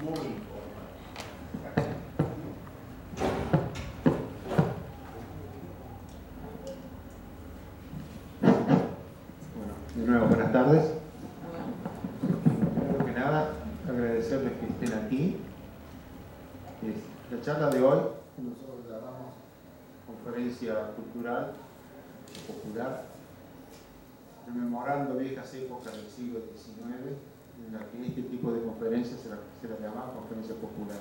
muy informal. Bueno, de nuevo, buenas tardes. Primero que nada, agradecerles que estén aquí. La charla de hoy, que nosotros llamamos Conferencia Cultural o Popular, rememorando viejas épocas del siglo XIX, en las que este tipo de conferencias se la llamaba conferencia popular.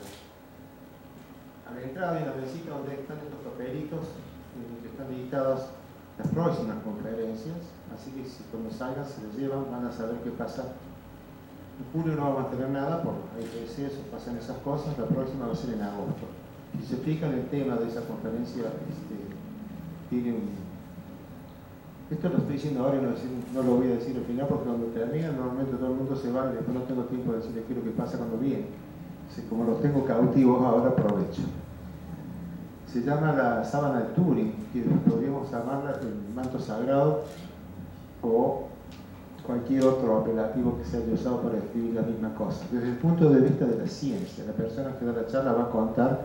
A la entrada de la mesita donde están estos papelitos, en los que están listadas las próximas conferencias, así que si cuando salgan se los llevan, van a saber qué pasa. En julio no vamos a tener nada, por hay recesos, pasan esas cosas, la próxima va a ser en agosto. Si se fijan, el tema de esa conferencia tiene un... Esto lo estoy diciendo ahora y no lo voy a decir al final, porque cuando termina normalmente todo el mundo se va y después no tengo tiempo de decirles qué es lo que pasa cuando viene. Así, como los tengo cautivos ahora, aprovecho. Se llama la sábana de Turing, que podríamos llamarla el manto sagrado o cualquier otro apelativo que se haya usado para describir la misma cosa. Desde el punto de vista de la ciencia, la persona que da la charla va a contar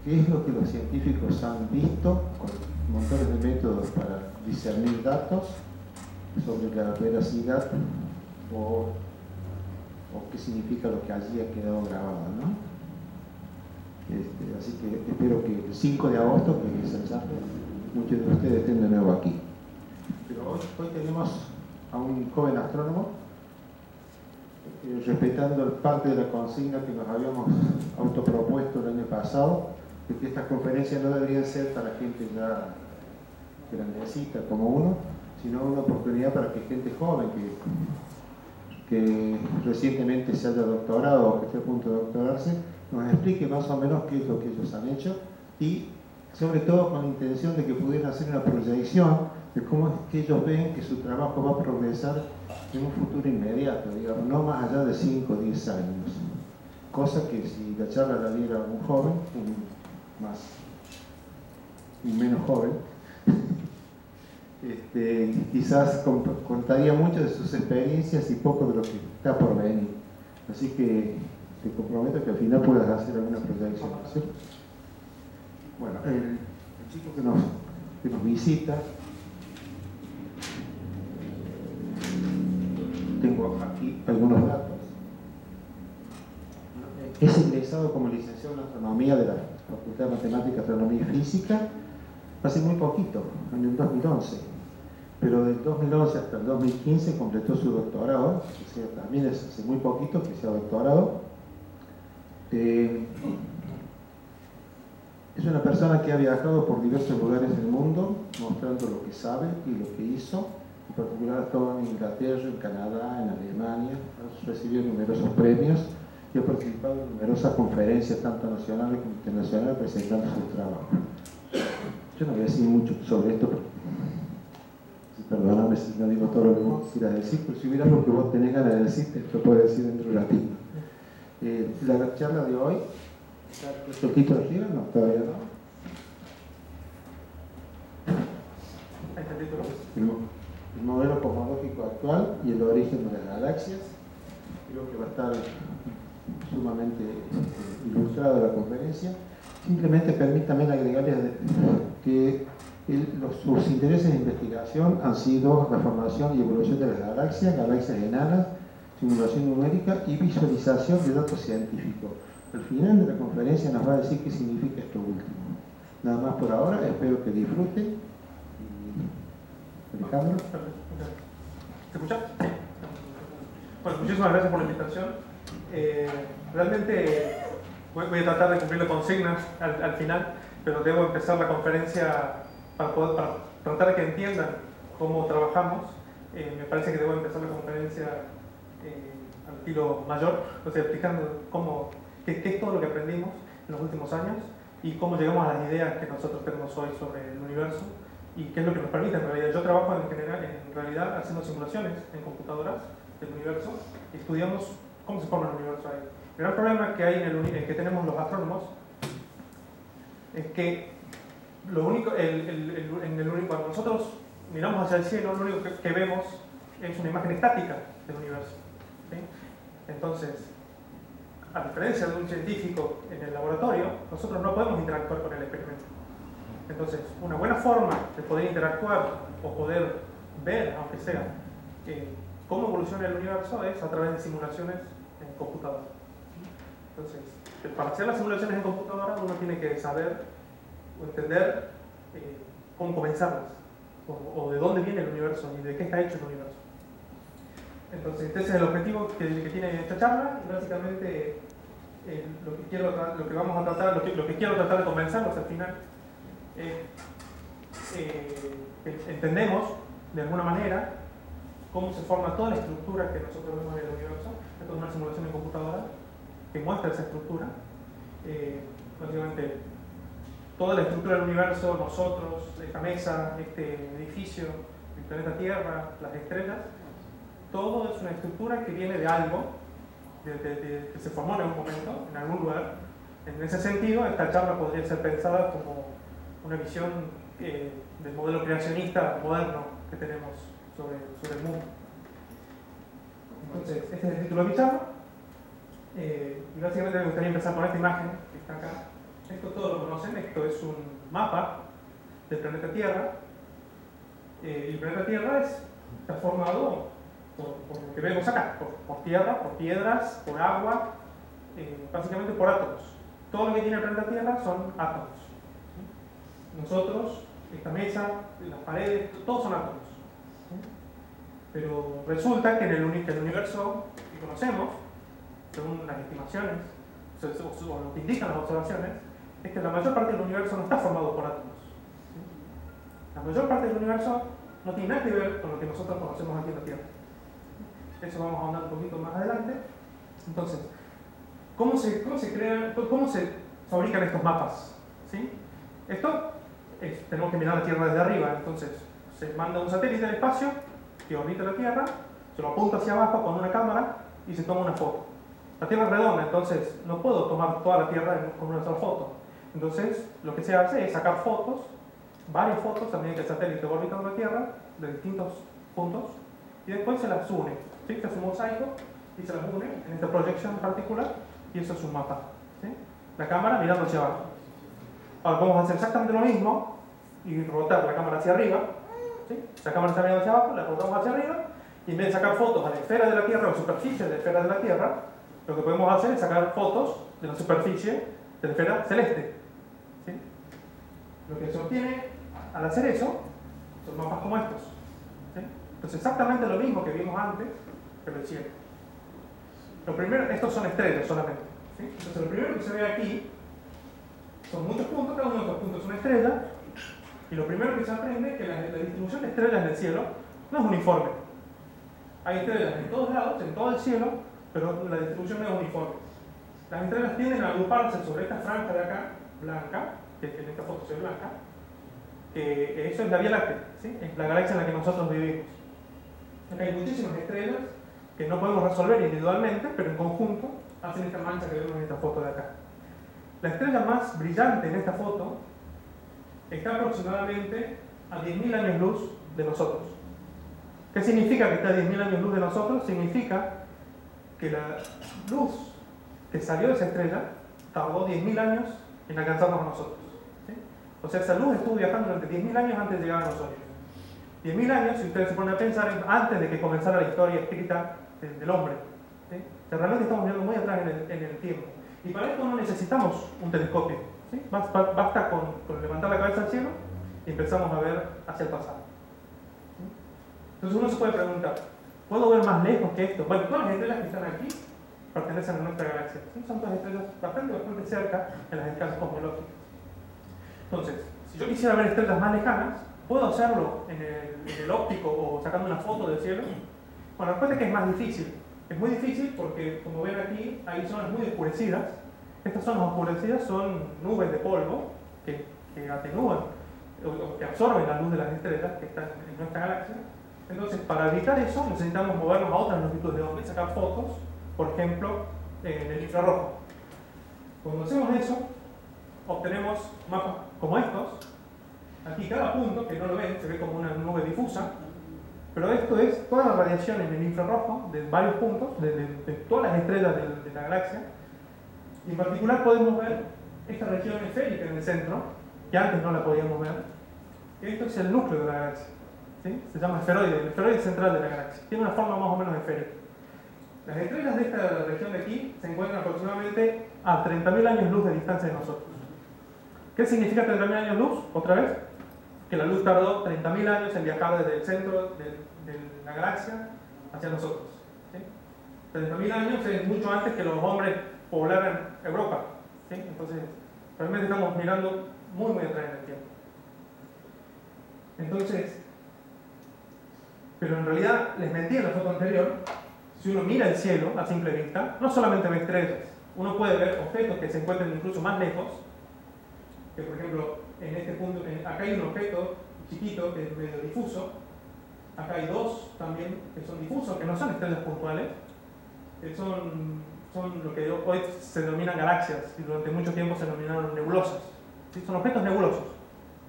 qué es lo que los científicos han visto con montones de métodos para discernir datos sobre la veracidad o qué significa lo que allí ha quedado grabado, ¿no? Así que espero que el 5 de agosto, que es el sábado, muchos de ustedes estén de nuevo aquí. Pero hoy tenemos a un joven astrónomo, respetando parte de la consigna que nos habíamos autopropuesto el año pasado, de que estas conferencias no deberían ser para gente ya grandecita como uno, sino una oportunidad para que gente joven que recientemente se haya doctorado o que esté a punto de doctorarse, nos explique más o menos qué es lo que ellos han hecho y sobre todo con la intención de que pudieran hacer una proyección de cómo es que ellos ven que su trabajo va a progresar en un futuro inmediato, digamos, no más allá de 5 o 10 años. Cosa que si la charla la diera un joven, un menos joven, quizás contaría mucho de sus experiencias y poco de lo que está por venir. Así que te comprometo que al final puedas hacer alguna proyección, ¿sí? Bueno, el chico que nos visita, tengo aquí algunos datos. Es egresado como licenciado en Astronomía de la Facultad de Matemáticas, Astronomía y Física hace muy poquito, en el 2011. Pero del 2011 hasta el 2015 completó su doctorado, o sea, también es hace muy poquito que se ha doctorado. Es una persona que ha viajado por diversos lugares del mundo, mostrando lo que sabe y lo que hizo. En particular ha estado en Inglaterra, en Canadá, en Alemania, ha recibido numerosos premios y ha participado en numerosas conferencias, tanto nacionales como internacionales, presentando su trabajo. Yo no voy a decir mucho sobre esto, porque, perdóname si no digo todo lo que vos quisieras decir, pero si hubiera algo que vos tenés ganas de decir, te lo puedo decir dentro de un ratito. La charla de hoy, ¿está puesto el título arriba? No, todavía no. Ahí está el título. El modelo cosmológico actual y el origen de las galaxias. Creo que va a estar sumamente ilustrada la conferencia. Simplemente permítame agregarles que sus intereses de investigación han sido la formación y evolución de las galaxias enanas, simulación numérica y visualización de datos científicos. Al final de la conferencia nos va a decir qué significa esto último. Nada más por ahora, espero que disfruten. Alejandro. ¿Se escucha? Sí. Bueno, muchísimas gracias por la invitación. Realmente voy a tratar de cumplir la consigna al final, pero debo empezar la conferencia para tratar de que entiendan cómo trabajamos. Me parece que debo empezar la conferencia al estilo mayor, o sea, explicando qué es todo lo que aprendimos en los últimos años y cómo llegamos a las ideas que nosotros tenemos hoy sobre el universo y qué es lo que nos permite en realidad. Yo trabajo en realidad haciendo simulaciones en computadoras del universo y estudiamos cómo se forma el universo ahí. El gran problema que hay que tenemos los astrónomos es que lo único, cuando nosotros miramos hacia el cielo, lo único que vemos es una imagen estática del universo, ¿sí? Entonces, a diferencia de un científico en el laboratorio, nosotros no podemos interactuar con el experimento. Entonces, una buena forma de poder interactuar o poder ver, aunque sea, cómo evoluciona el universo es a través de simulaciones en computadora. Entonces, para hacer las simulaciones en computadora uno tiene que saber o entender cómo comenzarlas, o de dónde viene el universo y de qué está hecho el universo. Entonces, este es el objetivo que tiene esta charla, y básicamente lo que quiero tratar de convencerlos al final entendemos de alguna manera cómo se forma toda la estructura que nosotros vemos en el universo. Esto es una simulación en computadora que muestra esa estructura. Básicamente, toda la estructura del universo, nosotros, esta mesa, este edificio, el planeta Tierra, las estrellas, todo es una estructura que viene de algo, que se formó en algún momento, en algún lugar. En ese sentido, esta charla podría ser pensada como una visión del modelo creacionista moderno que tenemos sobre el mundo. Entonces, este es el título de mi charla. Y básicamente me gustaría empezar con esta imagen que está acá. Esto todos lo conocen, esto es un mapa del planeta Tierra. Y el planeta Tierra está formado por lo que vemos acá, por tierra, por piedras, por agua, básicamente por átomos. Todo lo que tiene el planeta Tierra son átomos. Nosotros, esta mesa, las paredes, todos son átomos. Pero resulta que en el universo que conocemos, según las estimaciones, o lo que indican las observaciones, es que la mayor parte del universo no está formado por átomos. La mayor parte del universo no tiene nada que ver con lo que nosotros conocemos aquí en la Tierra. Eso vamos a ahondar un poquito más adelante. Entonces, ¿cómo se fabrican estos mapas? ¿Sí? Tenemos que mirar la Tierra desde arriba. Entonces, se manda un satélite al espacio que orbita la Tierra, se lo apunta hacia abajo con una cámara y se toma una foto. La Tierra es redonda, entonces no puedo tomar toda la Tierra con una sola foto. Entonces, lo que se hace es sacar fotos, varias fotos, a medida que el satélite va orbitando la Tierra, de distintos puntos, y después se las une. ¿Sí? Se hace un mosaico y se las une en esta proyección particular, y eso es un mapa. ¿Sí? La cámara mirando hacia abajo. Ahora vamos a hacer exactamente lo mismo y rotar la cámara hacia arriba. ¿Sí? La cámara está mirando hacia abajo, la rotamos hacia arriba, y en vez de sacar fotos a la esfera de la Tierra o superficie de la esfera de la Tierra, lo que podemos hacer es sacar fotos de la superficie de la esfera celeste. ¿Sí? Lo que se obtiene al hacer eso son mapas como estos. ¿Sí? Entonces, exactamente lo mismo que vimos antes, pero el cielo. Lo primero, estos son estrellas solamente. ¿Sí? Entonces, lo primero que se ve aquí son muchos puntos, cada uno de estos puntos es una estrella, y lo primero que se aprende es que la distribución de estrellas en el cielo no es uniforme. Hay estrellas en todos lados, en todo el cielo, pero la distribución no es uniforme. Las estrellas tienden a agruparse sobre esta franja de acá, blanca, que en esta foto se ve blanca, que eso es la Vía Láctea, ¿sí? Es la galaxia en la que nosotros vivimos. Acá hay muchísimas estrellas que no podemos resolver individualmente, pero en conjunto hacen esta mancha que vemos en esta foto de acá. La estrella más brillante en esta foto está aproximadamente a 10.000 años luz de nosotros. ¿Qué significa que está a 10.000 años luz de nosotros? Significa que la luz que salió de esa estrella tardó 10.000 años en alcanzarnos a nosotros. ¿Sí? O sea, esa luz estuvo viajando durante 10.000 años antes de llegar a nosotros. 10.000 años, si ustedes se ponen a pensar, antes de que comenzara la historia escrita del hombre. ¿Sí? O sea, realmente estamos viendo muy atrás en el tiempo. Y para esto no necesitamos un telescopio. ¿Sí? Basta con levantar la cabeza al cielo y empezamos a ver hacia el pasado. ¿Sí? Entonces uno se puede preguntar, ¿puedo ver más lejos que esto? Bueno, todas las estrellas que están aquí pertenecen a nuestra galaxia. ¿Sí? Son todas estrellas bastante cerca en las escalas cosmológicas. Entonces, si yo quisiera ver estrellas más lejanas, ¿puedo hacerlo en el óptico o sacando una foto del cielo? Bueno, la respuesta es que es más difícil. Es muy difícil porque, como ven aquí, hay zonas muy oscurecidas. Estas zonas oscurecidas son nubes de polvo que atenúan o que absorben la luz de las estrellas que están en nuestra galaxia. Entonces, para evitar eso, necesitamos movernos a otras longitudes de onda y sacar fotos, por ejemplo, en el infrarrojo. Cuando hacemos eso, obtenemos mapas como estos. Aquí cada punto, que no lo ven, se ve como una nube difusa, pero esto es toda la radiación en el infrarrojo de varios puntos, de todas las estrellas de la galaxia, Y en particular podemos ver esta región esférica en el centro, que antes no la podíamos ver. Esto es el núcleo de la galaxia, ¿sí? Se llama esferoide, el esferoide central de la galaxia. Tiene una forma más o menos esférica. Las estrellas de esta región de aquí se encuentran aproximadamente a 30.000 años luz de distancia de nosotros. ¿Qué significa 30.000 años luz? Otra vez, que la luz tardó 30.000 años en viajar desde el centro de la galaxia hacia nosotros, ¿sí? 30.000 años es mucho antes que los hombres poblaran Europa, ¿sí? Entonces, realmente estamos mirando muy atrás en el tiempo. Entonces, pero en realidad, les mentí en la foto anterior, si uno mira el cielo a simple vista, no solamente ve estrellas, uno puede ver objetos que se encuentran incluso más lejos, que por ejemplo, en este punto, acá hay un objeto chiquito que es medio difuso, acá hay dos también que son difusos, que no son estrellas puntuales, que son lo que hoy se denominan galaxias y durante mucho tiempo se denominaron nebulosas, ¿sí? Son objetos nebulosos,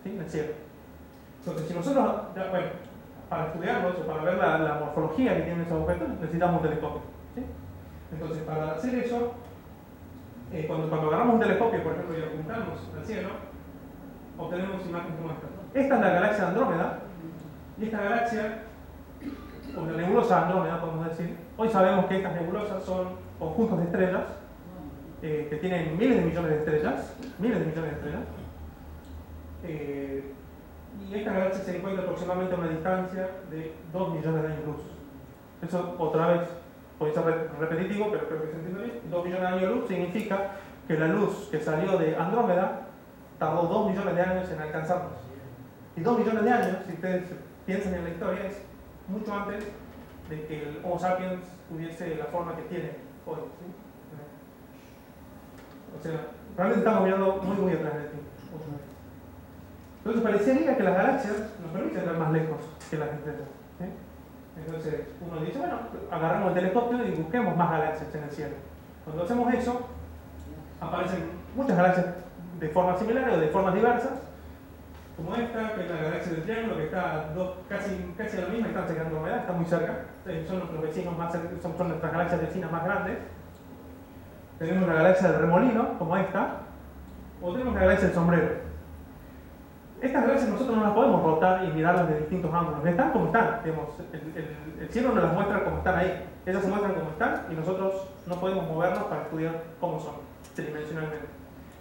¿sí? En el cielo. Entonces, si nosotros, bueno, para estudiarlos o para ver la morfología que tienen esos objetos, necesitamos un telescopio, ¿sí? Entonces, para hacer eso, cuando agarramos un telescopio, por ejemplo, y apuntamos al cielo, obtenemos imágenes como esta. Esta es la galaxia Andrómeda, y esta galaxia, o la nebulosa Andrómeda, podemos decir, hoy sabemos que estas nebulosas son conjuntos de estrellas que tienen miles de millones de estrellas, y esta galaxia se encuentra aproximadamente a una distancia de 2 millones de años luz. Eso, otra vez, puede ser repetitivo, pero creo que se entiende bien. 2 millones de años luz significa que la luz que salió de Andrómeda tardó 2 millones de años en alcanzarnos. Y 2 millones de años, si ustedes piensan en la historia, es mucho antes de que el Homo sapiens tuviese la forma que tiene hoy, ¿sí? O sea, realmente estamos mirando muy atrás de ti. Entonces parecería que las galaxias nos permiten ver más lejos que las estrellas, ¿sí? Entonces uno dice, bueno, agarramos el telescopio y busquemos más galaxias en el cielo. Cuando hacemos eso, aparecen muchas galaxias de formas similares o de formas diversas, como esta, que es la galaxia del Triángulo, que está casi a la misma distancia que Andrómeda, está muy cerca, son nuestros vecinos más cercanos, son nuestras galaxias vecinas más grandes. Tenemos la galaxia del Remolino, como esta, o tenemos la galaxia del Sombrero. Estas galaxias nosotros no las podemos rotar y mirarlas de distintos ángulos, están como están, digamos, el cielo nos las muestra como están ahí, ellas se muestran como están y nosotros no podemos movernos para estudiar cómo son, tridimensionalmente.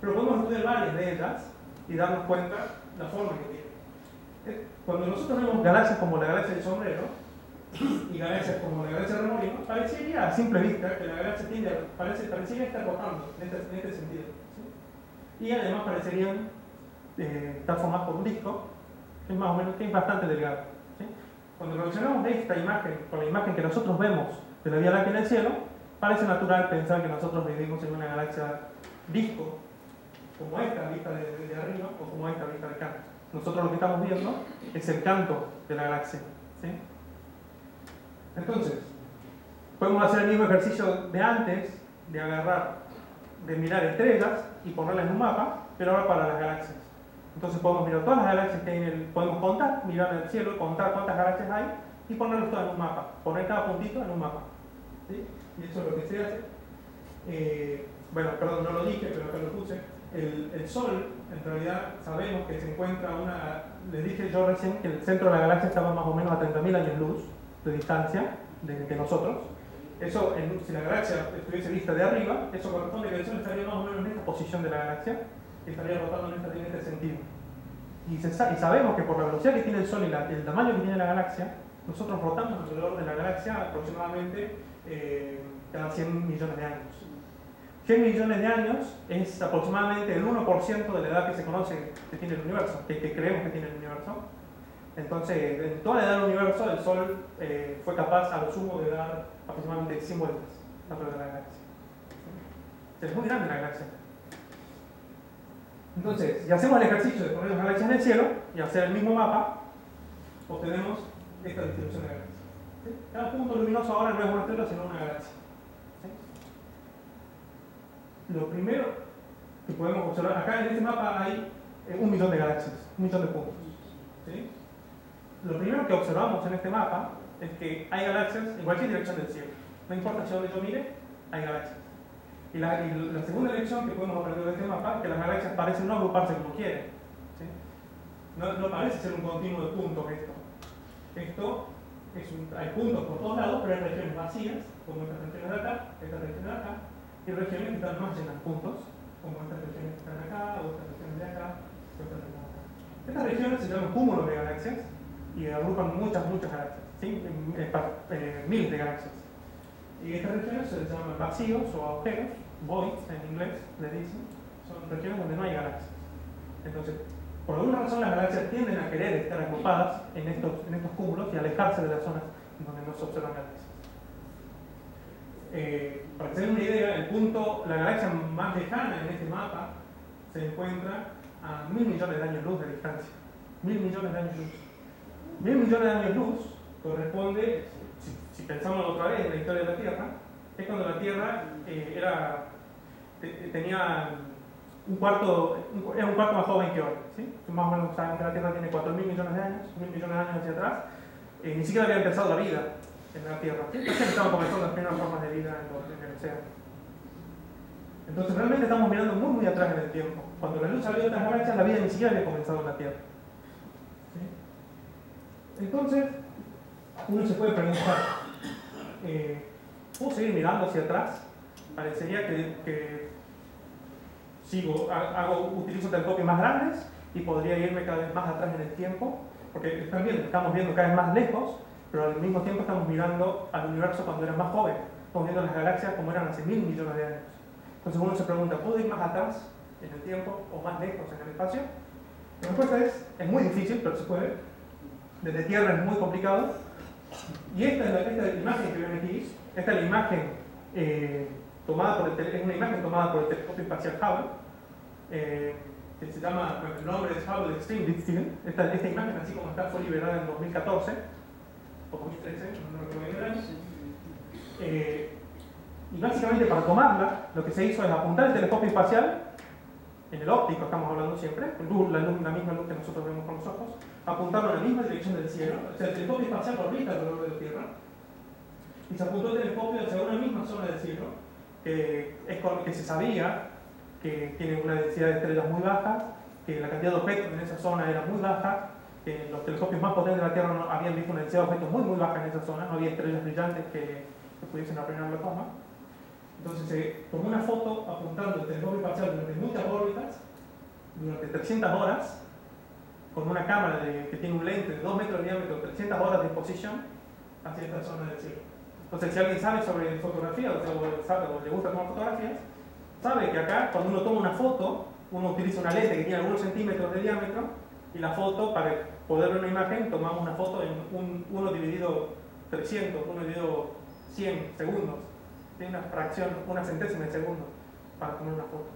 Pero podemos estudiar varias de ellas y darnos cuenta la forma que tienen. Cuando nosotros vemos galaxias como la galaxia del Sombrero y galaxias como la galaxia del Remolino, parecería a simple vista que la galaxia parecería estar rotando en este sentido, ¿sí? Y además parecerían estar formadas por un disco que es más o menos, que es bastante delgado, ¿sí? Cuando relacionamos esta imagen con la imagen que nosotros vemos de la Vía Láctea en el cielo, parece natural pensar que nosotros vivimos en una galaxia disco, como esta vista de arriba o como esta vista de acá. Nosotros lo que estamos viendo es el canto de la galaxia, ¿sí? Entonces, podemos hacer el mismo ejercicio de antes, de mirar estrellas y ponerlas en un mapa, pero ahora para las galaxias. Entonces podemos mirar todas las galaxias que hay podemos contar, mirar el cielo, contar cuántas galaxias hay y ponerlas todas en un mapa, poner cada puntito en un mapa, ¿sí? Y eso es lo que se hace. Bueno, perdón, no lo dije, pero acá lo puse. El Sol, en realidad, sabemos que se encuentra les dije yo recién que el centro de la galaxia estaba más o menos a 30.000 años luz de distancia de nosotros. Eso, si la galaxia estuviese vista de arriba, eso corresponde que el Sol estaría más o menos en esta posición de la galaxia, que estaría rotando en este sentido. Y sabemos que por la velocidad que tiene el Sol y el tamaño que tiene la galaxia, nosotros rotamos alrededor de la galaxia aproximadamente cada 100 millones de años. 100 millones de años es aproximadamente el 1% de la edad que se conoce que tiene el universo, que creemos que tiene el universo. Entonces, en toda la edad del universo, el Sol fue capaz a lo sumo de dar aproximadamente 100 vueltas alrededor de la galaxia. Es muy grande la galaxia. Entonces, si hacemos el ejercicio de poner las galaxias en el cielo y hacer el mismo mapa, obtenemos esta distribución de galaxias. ¿Sí? Cada punto luminoso ahora no es una estrella, sino una galaxia. ¿Sí? Lo primero que podemos observar, acá en este mapa hay 1 millón de galaxias, 1 millón de puntos. ¿Sí? Lo primero que observamos en este mapa es que hay galaxias en cualquier dirección del cielo. No importa hacia dónde yo mire, hay galaxias. Y la segunda lección que podemos aprender de este mapa es que las galaxias parecen no agruparse como quieren. ¿Sí? No parece ser un continuo de puntos esto. Hay puntos por todos lados, pero hay regiones vacías, como estas regiones de acá, estas regiones de acá, y regiones que están más llenas de puntos, como estas regiones que están acá, o estas regiones de acá, o estas regiones de acá. Estas regiones se llaman cúmulos de galaxias y agrupan muchas galaxias, ¿sí? Miles de galaxias. Y estas regiones se les llaman vacíos o agujeros, voids en inglés le dicen, son regiones donde no hay galaxias. Entonces, por alguna razón las galaxias tienden a querer estar agrupadas en estos cúmulos y alejarse de las zonas donde no se observan galaxias. Para que se den una idea, la galaxia más lejana en este mapa se encuentra a 1.000 millones de años luz de distancia. 1.000 millones de años luz. 1.000 millones de años luz corresponde, si pensamos otra vez en la historia de la Tierra, es cuando la Tierra tenía era un cuarto más joven que hoy. ¿Sí? Más o menos saben que la Tierra tiene 4.000 millones de años, 1.000 millones de años hacia atrás. Ni siquiera había empezado la vida en la Tierra. ¿Sí? Recién estaban comenzando las primeras formas de vida en el océano. Entonces realmente estamos mirando muy atrás en el tiempo. Cuando la luz salió de estas galaxias, la vida ni siquiera había comenzado en la Tierra. ¿Sí? Entonces, uno se puede preguntar, ¿puedo seguir mirando hacia atrás? Parecería que utilizo telescopios más grandes y podría irme cada vez más atrás en el tiempo, porque estamos viendo cada vez más lejos, pero al mismo tiempo estamos mirando al universo cuando era más joven. Estamos viendo las galaxias como eran hace 1.000 millones de años. Entonces uno se pregunta, ¿puedo ir más atrás en el tiempo o más lejos en el espacio? La respuesta es muy difícil, pero se puede. Desde Tierra es muy complicado. Y esta imagen que ven aquí, esta es la imagen es una imagen tomada por el telescopio espacial Hubble, que se llama, el nombre es Hubble Extreme Deep Field. Esta imagen, así como está, fue liberada en 2014 o 2013, no recuerdo bien el año. Y básicamente para tomarla, lo que se hizo es apuntar el telescopio espacial, en el óptico estamos hablando siempre, la misma luz que nosotros vemos con los ojos, apuntarlo en la misma dirección del cielo. O sea, el telescopio espacial orbita alrededor de la Tierra, y se apuntó el telescopio hacia una misma zona del cielo, que se sabía que tiene una densidad de estrellas muy baja, que la cantidad de objetos en esa zona era muy baja, que los telescopios más potentes de la Tierra no habían visto una densidad de objetos muy baja en esa zona, no había estrellas brillantes que pudiesen arruinar la toma. Entonces se tomó una foto apuntando el telescopio espacial durante muchas órbitas, durante 300 horas, con una cámara que tiene un lente de 2 metros de diámetro, 300 horas de exposición hacia esta zona del cielo. Entonces, si alguien sabe sobre fotografía o le gusta tomar fotografías, sabe que acá, cuando uno toma una foto, uno utiliza una lente que tiene algunos centímetros de diámetro, y la foto, para poder ver una imagen, tomamos una foto en 1 dividido 300, 1 dividido 100 segundos. Tiene una fracción, una centésima de segundo para tomar una foto.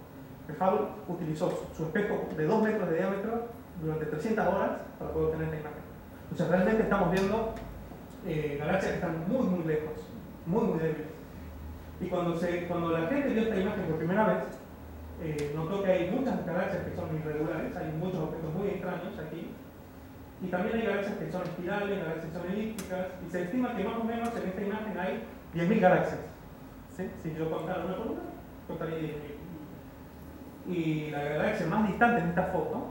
El Hubble utilizó su espejo de 2 metros de diámetro durante 300 horas para poder obtener esta imagen. Entonces realmente estamos viendo galaxias que están muy lejos, muy débiles. Y cuando la gente vio esta imagen por primera vez, notó que hay muchas galaxias que son irregulares, hay muchos objetos muy extraños aquí, y también hay galaxias que son espirales, galaxias que son elípticas, y se estima que más o menos en esta imagen hay 10.000 galaxias. ¿Sí? Si yo contara una por una, contaría 10.000. Y la galaxia más distante en esta foto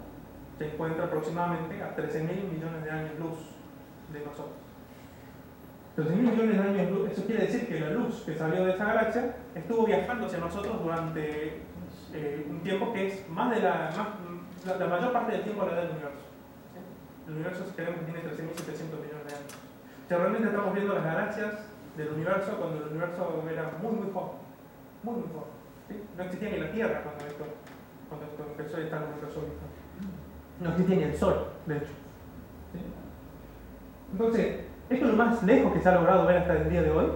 se encuentra aproximadamente a 13.000 millones de años luz de nosotros. 13.000 millones de años luz, eso quiere decir que la luz que salió de esa galaxia estuvo viajando hacia nosotros durante un tiempo que es la mayor parte del tiempo de la edad del universo. ¿Sí? El universo creemos que tiene 13.700 millones de años. O sea, realmente estamos viendo las galaxias del universo cuando el universo era muy joven. Muy joven. ¿Sí? No existía ni la Tierra cuando esto empezó a estar en nuestro Sol. No existía ni el Sol, de hecho. ¿Sí? Entonces, esto es lo más lejos que se ha logrado ver hasta el día de hoy,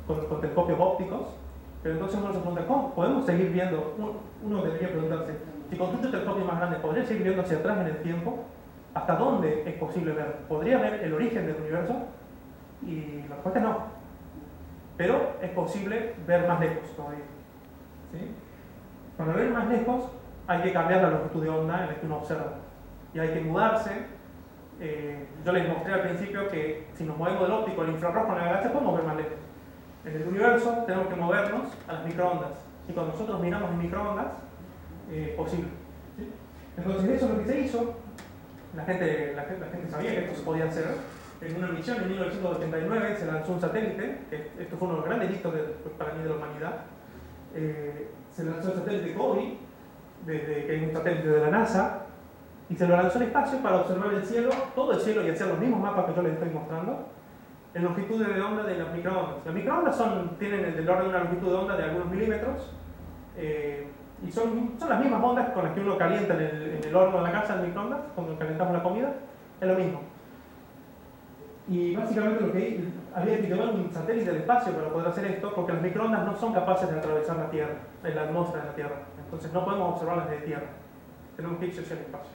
con telescopios ópticos. Pero entonces uno se pregunta, ¿cómo podemos seguir viendo? Uno debería preguntarse, si construyo un telescopio más grande, ¿podría seguir viendo hacia atrás en el tiempo? ¿Hasta dónde es posible ver? ¿Podría ver el origen del universo? Y la respuesta es no. Pero es posible ver más lejos todavía. ¿Sí? Para ver más lejos hay que cambiar la longitud de onda en la que uno observa. Y hay que mudarse. Yo les mostré al principio que si nos movemos del óptico al infrarrojo en la galaxia podemos ver más lejos. En el universo tenemos que movernos a las microondas. y cuando nosotros miramos en microondas, posible. ¿Sí? Entonces eso es lo que se hizo. La gente sabía que esto se podía hacer. En una misión en 1989 se lanzó un satélite, que esto fue uno de los grandes hitos para mí de la humanidad. Se lanzó el satélite COBE, que es un satélite de la NASA, y se lo lanzó al espacio para observar el cielo, todo el cielo, y hacer los mismos mapas que yo les estoy mostrando, en longitudes de onda de las microondas. Las microondas tienen el orden de una longitud de onda de algunos milímetros, y son las mismas ondas con las que uno calienta en el horno de la casa, en microondas, cuando calentamos la comida, es lo mismo. Y básicamente lo que había que llevar un satélite al espacio para poder hacer esto, porque las microondas no son capaces de atravesar la Tierra, la atmósfera de la Tierra. Entonces no podemos observarlas desde Tierra. Tenemos que ir hacia el espacio.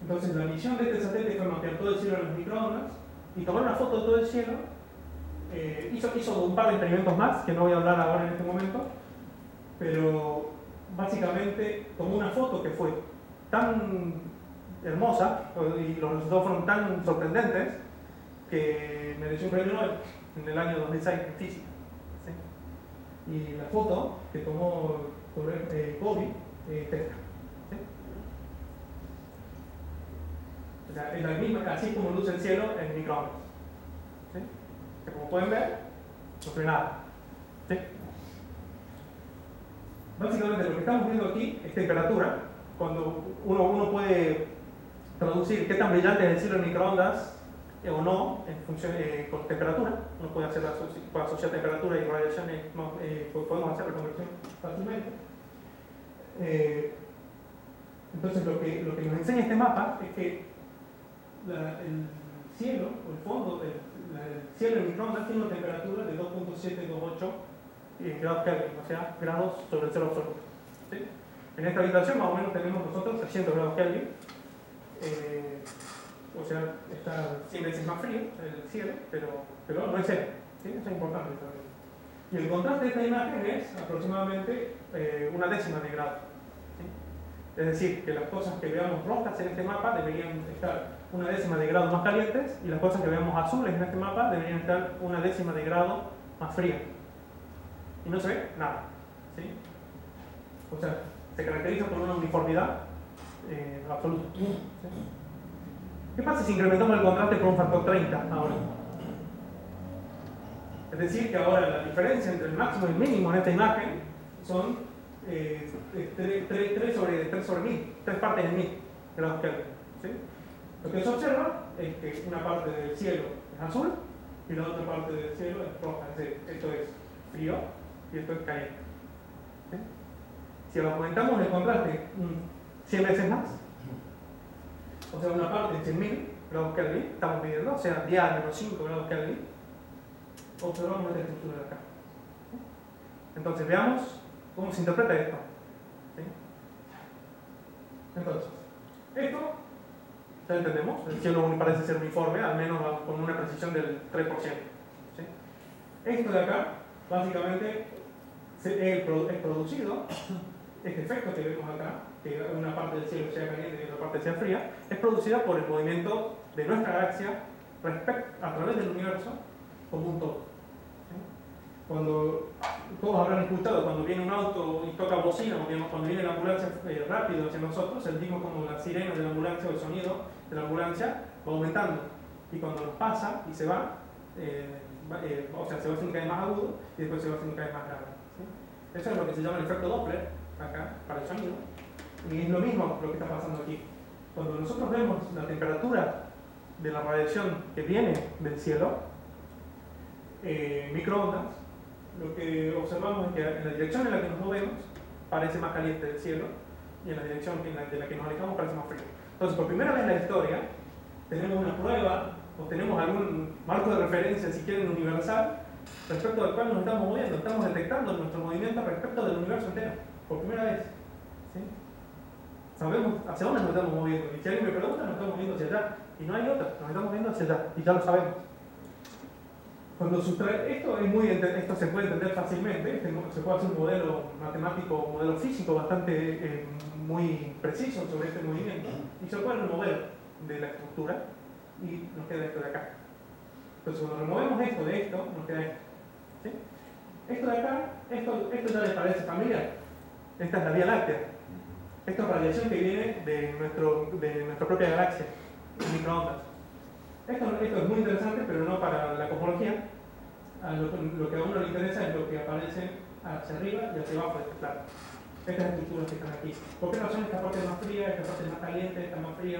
Entonces la misión de este satélite fue mapear todo el cielo en las microondas y tomar una foto de todo el cielo. Hizo un par de experimentos más, que no voy a hablar ahora en este momento, pero básicamente tomó una foto que fue tan hermosa y los resultados fueron tan sorprendentes que mereció un premio Nobel en el año 2006 en física. ¿Sí? Y la foto que tomó COBE es esta. ¿Sí? O sea, es la misma, así como luce el cielo en microondas. ¿Sí? Que como pueden ver, no se ve nada. ¿Sí? Básicamente lo que estamos viendo aquí es temperatura. Cuando uno puede traducir qué tan brillante es el cielo en microondas o no, en función con temperatura. Uno puede asociar temperatura y radiaciones, podemos hacer la conversión fácilmente. Entonces lo que nos enseña este mapa es que el cielo, o el fondo, el cielo en microondas tiene una temperatura de 2.728 grados Kelvin, o sea, grados sobre el cero absoluto. ¿Sí? En esta habitación más o menos tenemos nosotros 300 grados Kelvin. O sea, está 100 veces más frío el cielo, pero no es cero. ¿Sí? Eso es importante también. Y el contraste de esta imagen es aproximadamente una décima de grado. ¿Sí? Es decir, que las cosas que veamos rojas en este mapa deberían estar una décima de grado más calientes y las cosas que veamos azules en este mapa deberían estar una décima de grado más frías. Y no se ve nada. ¿Sí? O sea, se caracteriza por una uniformidad absoluta. ¿Sí? ¿Qué pasa si incrementamos el contraste por un factor 30 ahora? Es decir, que ahora la diferencia entre el máximo y el mínimo en esta imagen son 3 sobre 1000, 3 partes en 1000 grados Kelvin. ¿Sí? Lo que se observa es que una parte del cielo es azul y la otra parte del cielo es roja. Es decir, esto es frío y esto es caliente. ¿Sí? Si aumentamos el contraste 100 veces más, o sea, una parte en 100.000 grados Kelvin, estamos midiendo, o sea, 10 a menos 5 grados Kelvin, observamos esta estructura de acá. ¿Sí? Entonces, veamos cómo se interpreta esto. ¿Sí? Entonces, esto ya entendemos, el cielo parece ser uniforme, al menos con una precisión del 3%. ¿Sí? Esto de acá, básicamente, es producido, este efecto que vemos acá, que una parte del cielo sea caliente y otra parte sea fría, es producida por el movimiento de nuestra galaxia a través del universo como un todo. ¿Sí? Cuando todos habrán escuchado, cuando viene un auto y toca bocina, cuando viene la ambulancia rápido hacia nosotros, sentimos como la sirena de la ambulancia o el sonido de la ambulancia va aumentando. Y cuando nos pasa y se va, o sea, se va haciendo cada vez más agudo y después se va haciendo cada vez más grave. ¿Sí? Eso es lo que se llama el efecto Doppler, acá, para el sonido. Y es lo mismo lo que está pasando aquí. Cuando nosotros vemos la temperatura de la radiación que viene del cielo, microondas, lo que observamos es que en la dirección en la que nos movemos parece más caliente el cielo y en la dirección de la que nos alejamos parece más frío. Entonces, por primera vez en la historia, tenemos una prueba o tenemos algún marco de referencia, si quieren, universal, respecto al cual nos estamos moviendo. Estamos detectando nuestro movimiento respecto del universo entero, por primera vez. ¿Sí? Sabemos hacia dónde nos estamos moviendo. Y si alguien me pregunta, nos estamos moviendo hacia allá. Y no hay otra, nos estamos moviendo hacia allá. Y ya lo sabemos. Cuando esto se puede entender fácilmente. Se puede hacer un modelo matemático, un modelo físico bastante muy preciso sobre este movimiento. Y se puede remover de la estructura y nos queda esto de acá. Entonces, cuando removemos esto de esto, nos queda esto. ¿Sí? Esto de acá, esto ya les parece familiar. Esta es la Vía Láctea. Esto es radiación que viene de nuestra propia galaxia, en microondas. Esto es muy interesante, pero no para la cosmología. Lo que a uno le interesa es lo que aparece hacia arriba y hacia abajo de este plano. Estas estructuras que están aquí. ¿Por qué razón esta parte es más fría, esta parte es más caliente, esta más fría?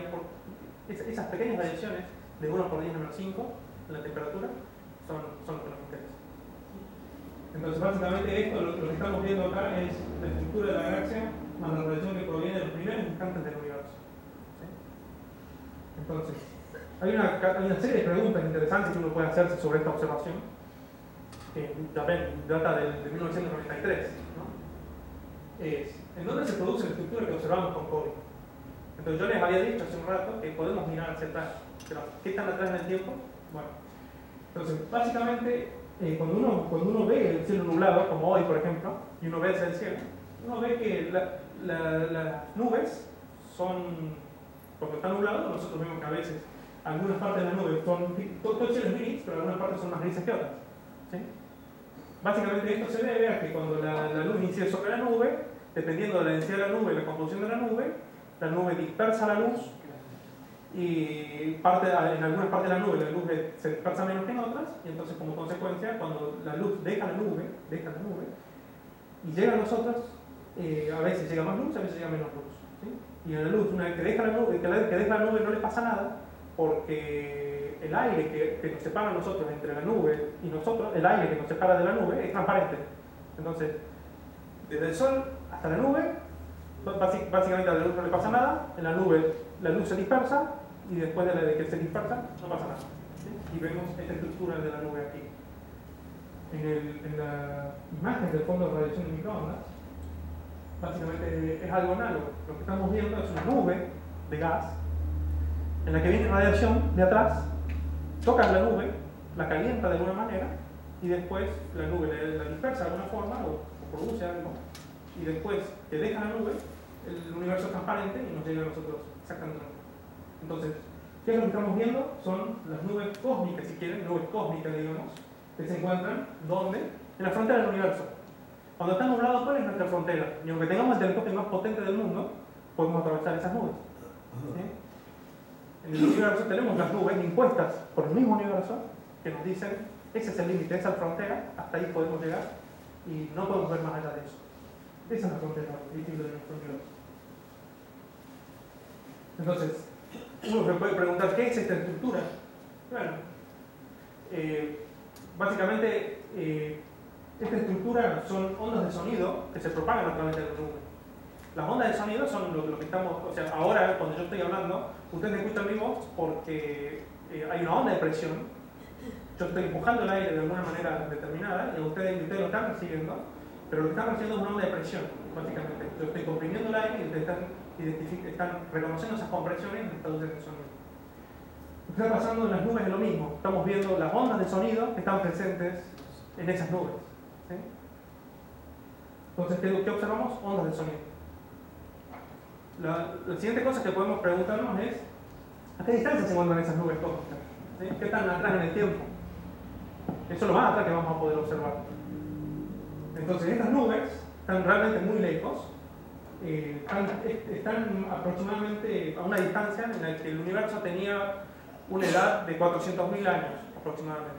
Esas pequeñas variaciones de 1 por 10 menos 5 en la temperatura son lo que nos interesa. Entonces, básicamente esto, lo que estamos viendo acá es la estructura de la galaxia más la radiación que proviene de los primeros instantes del universo. ¿Sí? Entonces, hay una serie de preguntas interesantes que uno puede hacerse sobre esta observación, que también data de 1993. ¿No? ¿En dónde se produce la estructura que observamos con COVID? Entonces, yo les había dicho hace un rato que podemos mirar hacia atrás. Pero, ¿qué tan atrás en el tiempo? Bueno, entonces, básicamente, cuando uno ve el cielo nublado, como hoy, por ejemplo, y uno ve hacia el cielo, uno ve que las nubes son, cuando está nublado, nosotros vemos que a veces algunas partes de la nube todo el cielo es gris, pero algunas partes son más grises que otras. ¿Sí? Básicamente esto se debe a que cuando la luz incide sobre la nube, dependiendo de la densidad de la nube y la composición de la nube dispersa la luz y en algunas partes de la nube se dispersa menos que en otras, y entonces como consecuencia cuando la luz deja la nube y llega a nosotros, a veces llega más luz, a veces llega menos luz. ¿Sí? Y a la luz, una vez que deja la nube no le pasa nada, porque el aire que nos separa a nosotros entre la nube y nosotros, el aire que nos separa de la nube es transparente. Entonces, desde el sol hasta la nube, básicamente a la luz no le pasa nada, en la nube la luz se dispersa y después de que se dispersa no pasa nada. ¿Sí? Y vemos esta estructura de la nube aquí. En la imagen del fondo de radiación de microondas, básicamente es algo análogo. Lo que estamos viendo es una nube de gas en la que viene radiación de atrás, toca la nube, la calienta de alguna manera y después la nube la dispersa de alguna forma o produce algo y después que deja la nube, el universo es transparente y nos llega a nosotros exactamente. Entonces, ¿qué es lo que estamos viendo? Son las nubes cósmicas, si quieren, nubes cósmicas, digamos, que se encuentran, ¿dónde? En la frontera del universo. Cuando está nublado, ¿cuál es nuestra frontera? Y aunque tengamos el telescopio más potente del mundo, podemos atravesar esas nubes. ¿Sí? En el universo tenemos las nubes impuestas por el mismo universo que nos dicen, ese es el límite, esa es la frontera, hasta ahí podemos llegar y no podemos ver más allá de eso. Esa es la frontera visible de nuestro universo. Entonces, uno se puede preguntar, ¿qué es esta estructura? Bueno, básicamente, esta estructura son ondas de sonido que se propagan a través de la nube. Las ondas de sonido son lo que estamos, o sea, ahora cuando yo estoy hablando, ustedes escuchan mi voz porque hay una onda de presión. Yo estoy empujando el aire de alguna manera determinada y ustedes lo están recibiendo, pero lo que están recibiendo es una onda de presión, básicamente. Yo estoy comprimiendo el aire y ustedes están reconociendo esas compresiones y les traducen el sonido. Lo que está pasando en las nubes es lo mismo. Estamos viendo las ondas de sonido que están presentes en esas nubes. ¿Sí? Entonces, ¿qué observamos? Ondas de sonido. La siguiente cosa que podemos preguntarnos es ¿a qué distancia se encuentran esas nubes cósmicas? ¿Sí? ¿Qué tan atrás en el tiempo? Eso es lo más atrás que vamos a poder observar. Entonces, estas nubes están realmente muy lejos. Están aproximadamente a una distancia en la que el universo tenía una edad de 400.000 años aproximadamente.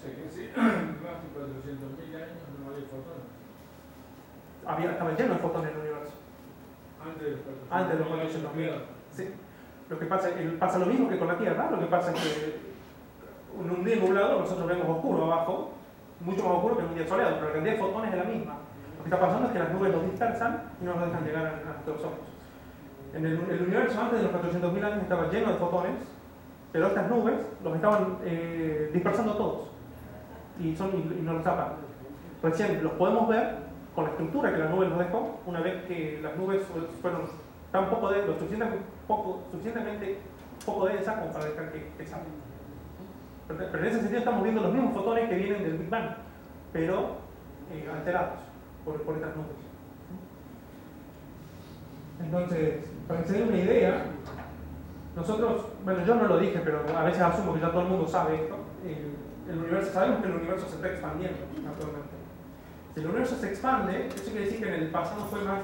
¿Sí? Sí, más de 400.000 años no había fotones. Estaba lleno de fotones en el universo. Antes de los 400.000. Sí. Lo que pasa lo mismo que con la Tierra. Lo que pasa es que en un día nublado nosotros vemos oscuro abajo, mucho más oscuro que en un día soleado, pero la cantidad de fotones es la misma. Lo que está pasando es que las nubes los dispersan y no nos dejan llegar a nuestros ojos. El universo antes de los 400.000 años estaba lleno de fotones, pero estas nubes los estaban dispersando todos y no los tapan. Recién los podemos ver con la estructura que la nube nos dejó, una vez que las nubes fueron suficientemente poco densas como para dejar que salgan. Pero en ese sentido estamos viendo los mismos fotones que vienen del Big Bang, pero alterados por estas nubes. Entonces, para que se den una idea, nosotros, bueno, yo no lo dije, pero a veces asumo que ya todo el mundo sabe esto. el universo, sabemos que el universo se está expandiendo actualmente. Si el universo se expande, eso quiere decir que en el pasado fue más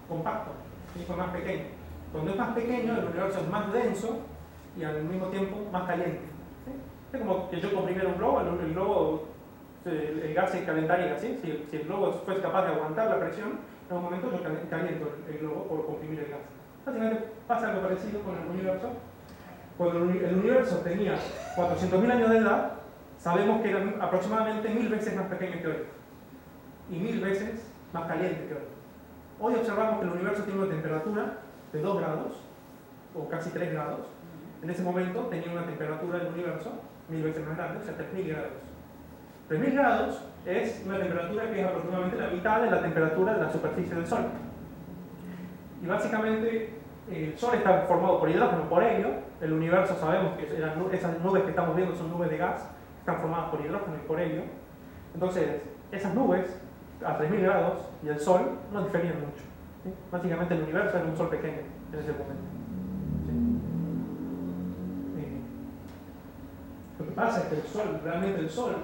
compacto, ¿sí? Fue más pequeño. Cuando es más pequeño, el universo es más denso y al mismo tiempo más caliente. ¿Sí? Es como que yo comprimiera un globo, el globo, el gas se calentaría, ¿sí? Si el globo fuese capaz de aguantar la presión, en un momento yo caliento el globo por comprimir el gas. Básicamente pasa algo parecido con el universo. Cuando el universo tenía 400.000 años de edad, sabemos que era aproximadamente 1000 veces más pequeño que hoy y 1000 veces más caliente que hoy. Hoy observamos que el universo tiene una temperatura de 2 grados o casi 3 grados. En ese momento tenía una temperatura del universo 1000 veces más grande, o sea, 3000 grados. 3000 grados es una temperatura que es aproximadamente la mitad de la temperatura de la superficie del Sol. Y básicamente el Sol está formado por hidrógeno, por helio. El universo sabemos que esas nubes que estamos viendo son nubes de gas, están formadas por hidrógeno y por helio. Entonces, esas nubes a 3000 grados y el Sol no diferían mucho. ¿Sí? Básicamente el universo era un Sol pequeño en ese momento. ¿Sí? Lo que pasa es que el Sol, realmente el Sol,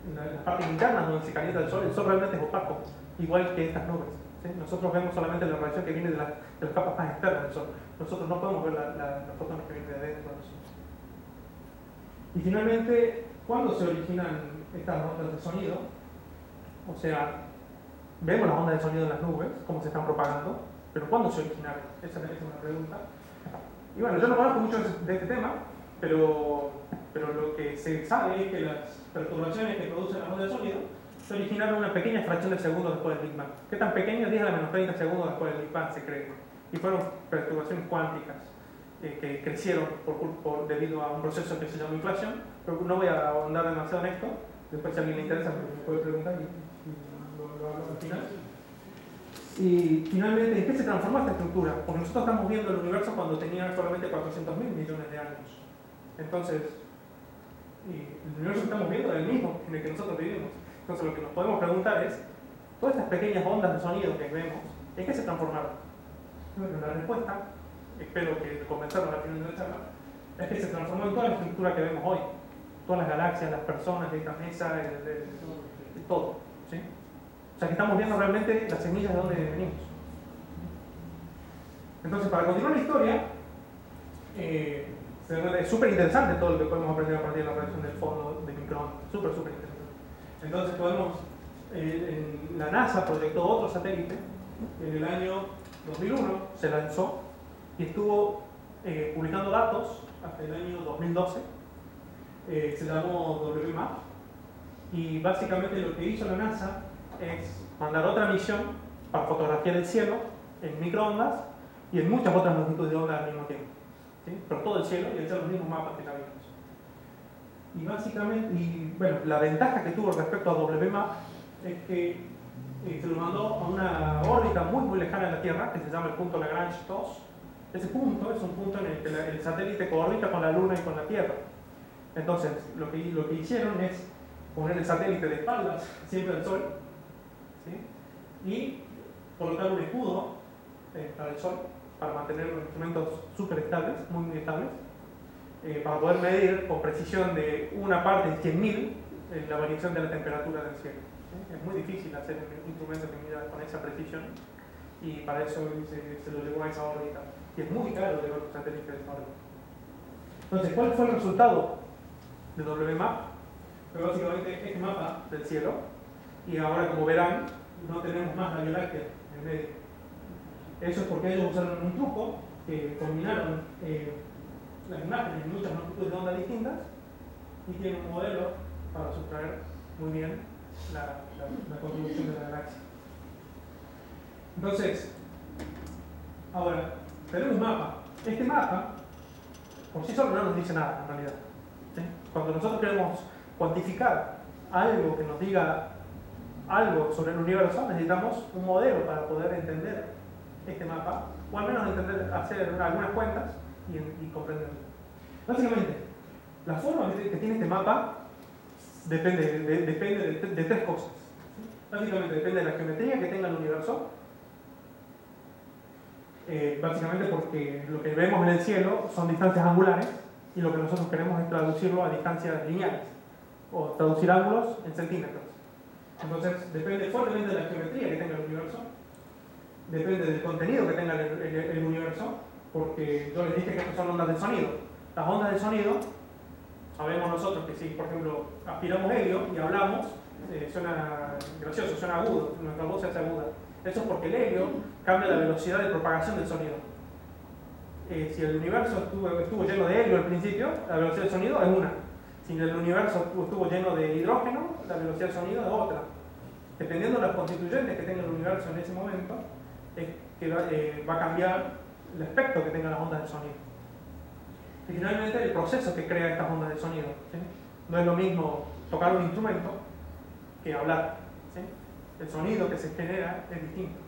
en la parte interna donde se calienta el Sol realmente es opaco, igual que estas nubes. ¿Sí? Nosotros vemos solamente la radiación que viene de las capas más externas del Sol. Nosotros no podemos ver los fotones que vienen de adentro del Sol. Y finalmente, ¿cuándo se originan estas ondas de sonido? O sea, vemos las ondas de sonido en las nubes, cómo se están propagando, pero ¿cuándo se originaron? Esa es una pregunta. Y bueno, yo no conozco mucho de este tema, pero lo que se sabe es que las perturbaciones que producen las ondas de sonido se originaron una pequeña fracción de segundo después del Big Bang. ¿Qué tan pequeña? 10 a la menos 30 segundos después del Big Bang se cree. Y fueron perturbaciones cuánticas que crecieron debido a un proceso que se llama inflación, pero no voy a ahondar demasiado en esto. Después, si a alguien le interesa, me puede preguntar y lo hablo al final. Y finalmente, ¿en qué se transformó esta estructura? Porque nosotros estamos viendo el universo cuando tenía solamente 400.000 millones de años. Entonces, el universo que estamos viendo es el mismo en el que nosotros vivimos. Entonces, lo que nos podemos preguntar es, todas estas pequeñas ondas de sonido que vemos, ¿en qué se transformaron? Bueno, la respuesta, espero que convencernos al final de la charla, es que se transformó en toda la estructura que vemos hoy. Todas las galaxias, las personas, esta mesa, todo. ¿Sí? O sea que estamos viendo realmente las semillas de donde venimos. Entonces, para continuar la historia, es súper interesante todo lo que podemos aprender a partir de la radiación del fondo de microondas. Súper interesante. Entonces la NASA proyectó otro satélite. En el año 2001 se lanzó y estuvo publicando datos hasta el año 2012. Se llamó WMAP. Y básicamente lo que hizo la NASA es mandar otra misión para fotografiar el cielo en microondas y en muchas otras longitudes de onda al mismo tiempo. ¿Sí? Pero todo el cielo y hacer los mismos mapas que ya vimos. Y básicamente, bueno, la ventaja que tuvo respecto a WMAP es que se lo mandó a una órbita muy lejana de la Tierra, que se llama el punto Lagrange 2. Ese punto es un punto en el que el satélite coorbita con la Luna y con la Tierra. Entonces, lo que hicieron es poner el satélite de espaldas siempre al Sol, ¿sí? Y colocar un escudo para el Sol, para mantener los instrumentos súper estables, muy estables, para poder medir con precisión de una parte en 100.000 la variación de la temperatura del cielo. ¿Sí? Es muy difícil hacer un instrumento que mida con esa precisión y para eso se lo llevó a esa órbita. Y es muy caro llevar un satélite de esa órbita. Entonces, ¿cuál fue el resultado de WMAP? Fue básicamente este mapa del cielo, y ahora, como verán, no tenemos más la Vía Láctea en medio. Eso es porque ellos usaron un truco que combinaron las imágenes en muchas longitudes de onda distintas y tienen un modelo para sustraer muy bien la contribución de la galaxia. Entonces, ahora, tenemos un mapa. Este mapa, por sí solo, no nos dice nada en realidad. ¿Sí? Cuando nosotros queremos cuantificar algo que nos diga algo sobre el universo, necesitamos un modelo para poder entender este mapa, o al menos hacer algunas cuentas y comprenderlo. Básicamente, la forma que tiene este mapa depende de tres cosas. Básicamente depende de la geometría que tenga el universo, básicamente porque lo que vemos en el cielo son distancias angulares, y lo que nosotros queremos es traducirlo a distancias lineales, o traducir ángulos en centímetros. Entonces, depende fuertemente de la geometría que tenga el universo, depende del contenido que tenga el universo, porque yo les dije que estas son ondas de sonido. Las ondas de sonido, sabemos nosotros que si, por ejemplo, aspiramos helio y hablamos, suena gracioso, suena agudo, nuestra voz se hace aguda. Eso es porque el helio cambia la velocidad de propagación del sonido. Si el universo estuvo lleno de helio al principio, la velocidad del sonido es una. Si el universo estuvo lleno de hidrógeno, la velocidad del sonido es otra. Dependiendo de los constituyentes que tenga el universo en ese momento, es que va a cambiar el aspecto que tengan las ondas de sonido. Y finalmente el proceso que crea estas ondas de sonido. ¿Sí? No es lo mismo tocar un instrumento que hablar. ¿Sí? El sonido que se genera es distinto.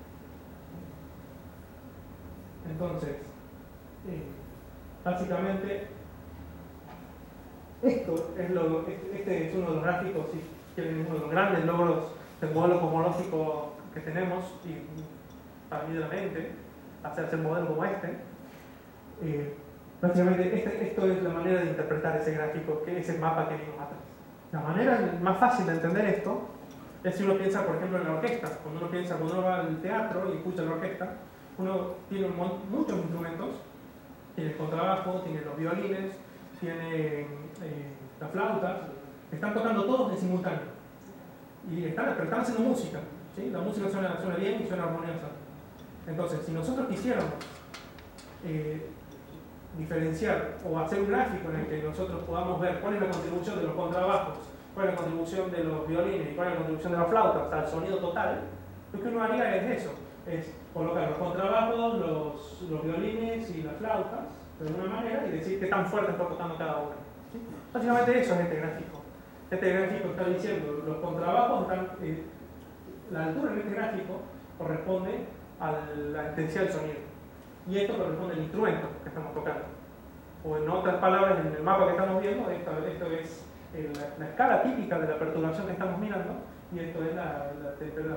Entonces, básicamente, este es uno de los gráficos, si quieren, uno de los grandes logros del modelo cosmológico que tenemos, y para mí de la mente, hacerse un modelo como este. Básicamente, esto es la manera de interpretar ese gráfico, que es el mapa que vimos atrás. La manera más fácil de entender esto es si uno piensa, por ejemplo, en la orquesta. Cuando uno va al teatro y escucha la orquesta, uno tiene muchos instrumentos. Tiene el contrabajo, tiene los violines, tiene las flautas. Están tocando todos en simultáneo. Pero están haciendo música. ¿Sí? La música suena bien y suena armoniosa. Entonces, si nosotros quisiéramos diferenciar o hacer un gráfico en el que nosotros podamos ver cuál es la contribución de los contrabajos, cuál es la contribución de los violines y cuál es la contribución de la flauta hasta el sonido total, lo que uno haría es eso, es colocar los contrabajos, los violines y las flautas de alguna manera y decir qué tan fuerte está tocando cada uno. ¿Sí? Básicamente eso es este gráfico. Este gráfico está diciendo los contrabajos la altura en este gráfico corresponde a la intensidad del sonido. Y esto corresponde al instrumento que estamos tocando. O en otras palabras, en el mapa que estamos viendo, esto es la escala típica de la perturbación que estamos mirando, y esto es la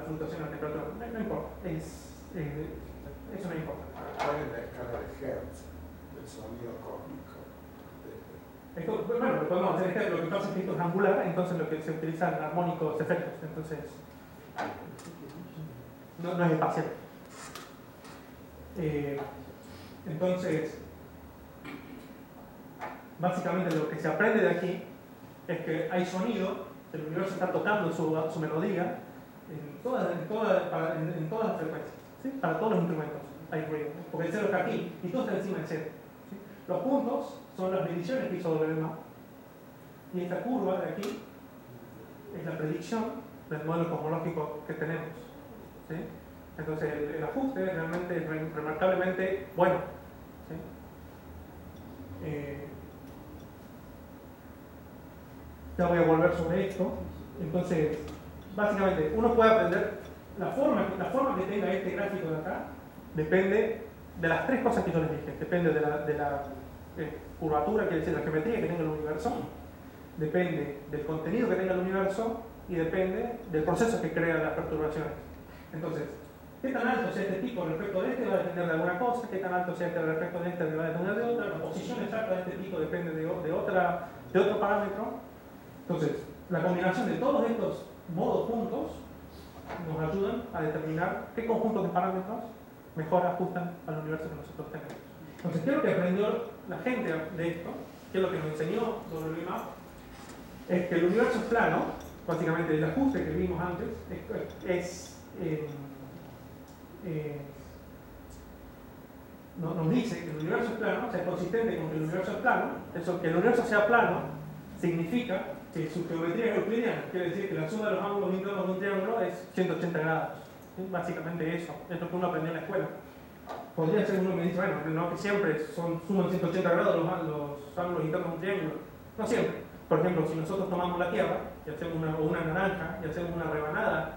fluctuación de la temperatura. No importa, eso no importa. ¿Cuál es la escala de Hertz del sonido cósmico? Bueno, lo podemos hacer, lo que pasa es que esto es angular, entonces lo que se utilizan armónicos efectos, entonces no es espacial. Entonces, básicamente lo que se aprende de aquí es que hay sonido, el universo está tocando su melodía en todas las frecuencias, ¿sí? Para todos los instrumentos hay ruido, porque el cero está aquí y todo está encima del cero. ¿Sí? Los puntos son las mediciones que hizo WMA y esta curva de aquí es la predicción del modelo cosmológico que tenemos. ¿Sí? Entonces el ajuste realmente es remarcablemente bueno. ¿Sí? Ya voy a volver sobre esto. Entonces, básicamente, uno puede aprender la forma que tenga este gráfico de acá, depende de las tres cosas que yo les dije. Depende de la curvatura, quiere decir la geometría que tenga el universo, depende del contenido que tenga el universo y depende del proceso que crea las perturbaciones. Entonces, qué tan alto sea este pico respecto de este va a depender de alguna cosa, qué tan alto sea este respecto de este va a depender de otra, la posición exacta de este pico depende de otro parámetro. Entonces, la combinación de todos estos modos juntos nos ayudan a determinar qué conjuntos de parámetros mejor ajustan al universo que nosotros tenemos. Entonces, ¿qué es lo que aprendió la gente de esto? ¿Qué es lo que nos enseñó WMA? Es que el universo es plano, básicamente el ajuste que vimos antes nos dice que el universo es plano, o sea, es consistente con que el universo es plano. Eso, que el universo sea plano significa que su geometría es euclidiana, quiere decir que la suma de los ángulos internos de un triángulo es 180 grados. ¿Sí? Básicamente eso, es lo que uno aprendió en la escuela. Podría ser uno que dice, bueno, no que siempre suman 180 grados los ángulos internos de un triángulo. No siempre. Por ejemplo, si nosotros tomamos la Tierra y hacemos una naranja y hacemos una rebanada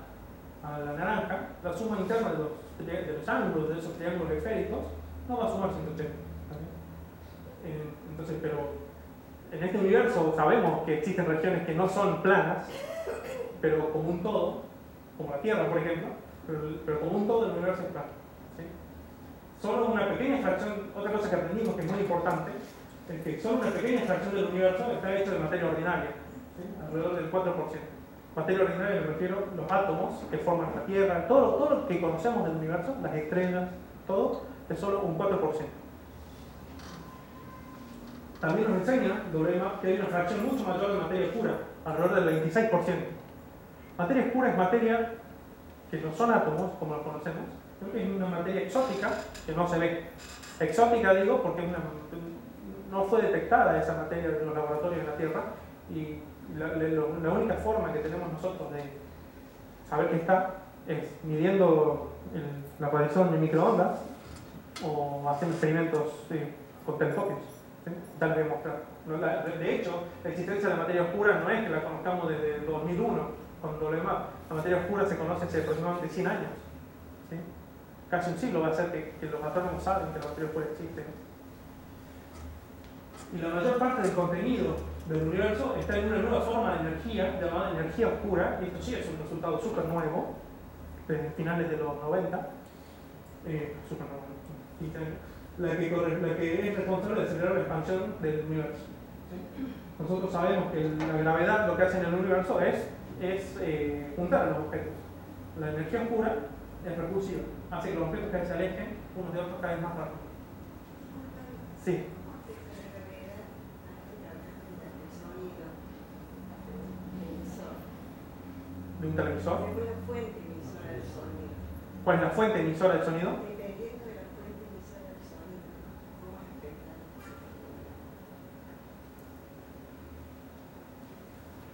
a la naranja, la suma interna de los ángulos de esos triángulos esféricos no va a sumar 180. Entonces, pero en este universo sabemos que existen regiones que no son planas, pero como un todo, como la Tierra, por ejemplo, pero como un todo el universo es plano. ¿Sí? Solo una pequeña fracción, otra cosa que aprendimos que es muy importante, es que solo una pequeña fracción del universo está hecho de materia ordinaria, ¿sí? Alrededor del 4%. Materia ordinaria me refiero a los átomos que forman la Tierra, todo lo que conocemos del universo, las estrellas, todo, es solo un 4%. También nos enseña WMAP que hay una fracción mucho mayor de materia oscura, alrededor del 26%. Materia oscura es materia que no son átomos, como los conocemos, es una materia exótica que no se ve. Exótica digo porque no fue detectada esa materia en los laboratorios de la Tierra, y la única forma que tenemos nosotros de saber que está es midiendo la radiación de microondas o haciendo experimentos con telescopios. ¿Sí? Tal vez mostrar. De hecho, la existencia de la materia oscura no es que la conozcamos desde el 2001 con WMAP. La materia oscura se conoce hace aproximadamente 100 años. ¿Sí? Casi un siglo va a ser que los astrónomos saben que la materia oscura existe. Y la mayor parte del contenido del universo está en una nueva forma de energía llamada energía oscura, y esto sí es un resultado súper nuevo, de finales de los 90, súper nuevo, la que es responsable de acelerar la expansión del universo. ¿Sí? Nosotros sabemos que la gravedad lo que hace en el universo es juntar a los objetos. La energía oscura es repulsiva, hace que los objetos cada vez se alejen unos de otros cada vez más rápido. Sí. ¿De un televisor? ¿Cuál es la fuente emisora del sonido?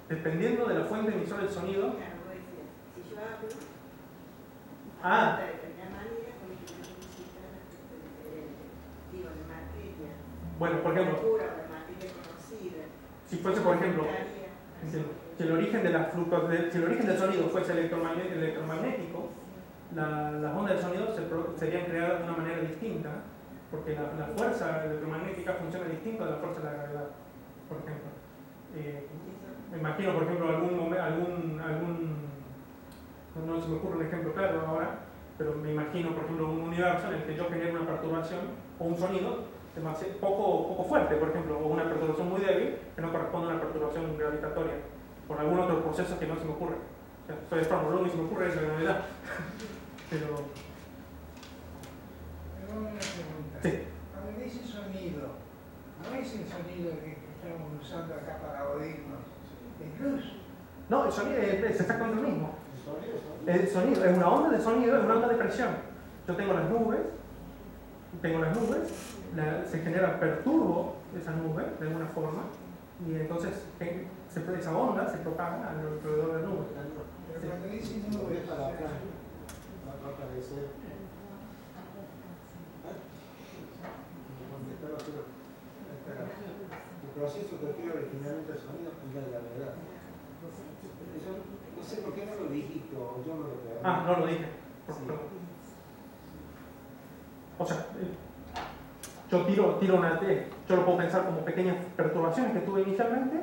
Dependiendo de la fuente emisora del sonido. Ah. Bueno, por ejemplo, si fuese, por ejemplo, si el origen del sonido fuese electromagnético, las ondas del sonido serían creadas de una manera distinta, porque la fuerza electromagnética funciona distinto de la fuerza de la gravedad, por ejemplo. Me imagino, por ejemplo, no se me ocurre un ejemplo claro ahora, pero me imagino, por ejemplo, un universo en el que yo genero una perturbación o un sonido poco fuerte, por ejemplo, o una perturbación muy débil que no corresponde a una perturbación gravitatoria, por algún otro proceso que no se me ocurre. O sea, soy astrónomo, lo único que se me ocurre es la gravedad. Pero una pregunta. Sí. Cuando dice sonido, ¿no es el sonido que estamos usando acá para oírnos? Incluso. no, el sonido es exactamente lo mismo. El sonido es una onda de sonido, es una onda de presión. Yo tengo las nubes, se genera perturbo de esa nube de alguna forma, y entonces esa onda se propaga alrededor de la nube. Pero cuando dice nubes, para acá, va a aparecer. El proceso que crea originalmente el sonido es la gravedad. Eso, no sé por qué no lo dijiste, o yo no lo creo. Ah, no lo dije. Sí. O sea, yo lo puedo pensar como pequeñas perturbaciones que tuve inicialmente,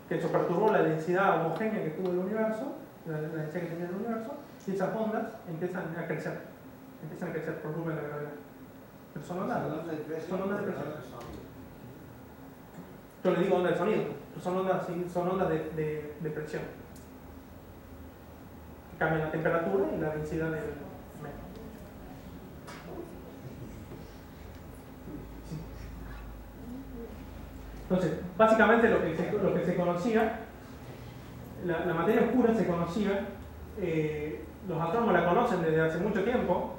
que eso perturbó la densidad homogénea que tuvo el universo, la densidad que tenía el universo, y esas ondas empiezan a crecer por culpa de la gravedad. Pero son ondas de presión. Yo le digo ondas de sonido, pero son ondas de presión. Que cambian la temperatura y la densidad del medio. Entonces, básicamente lo que se conocía, la materia oscura se conocía, los astrónomos la conocen desde hace mucho tiempo.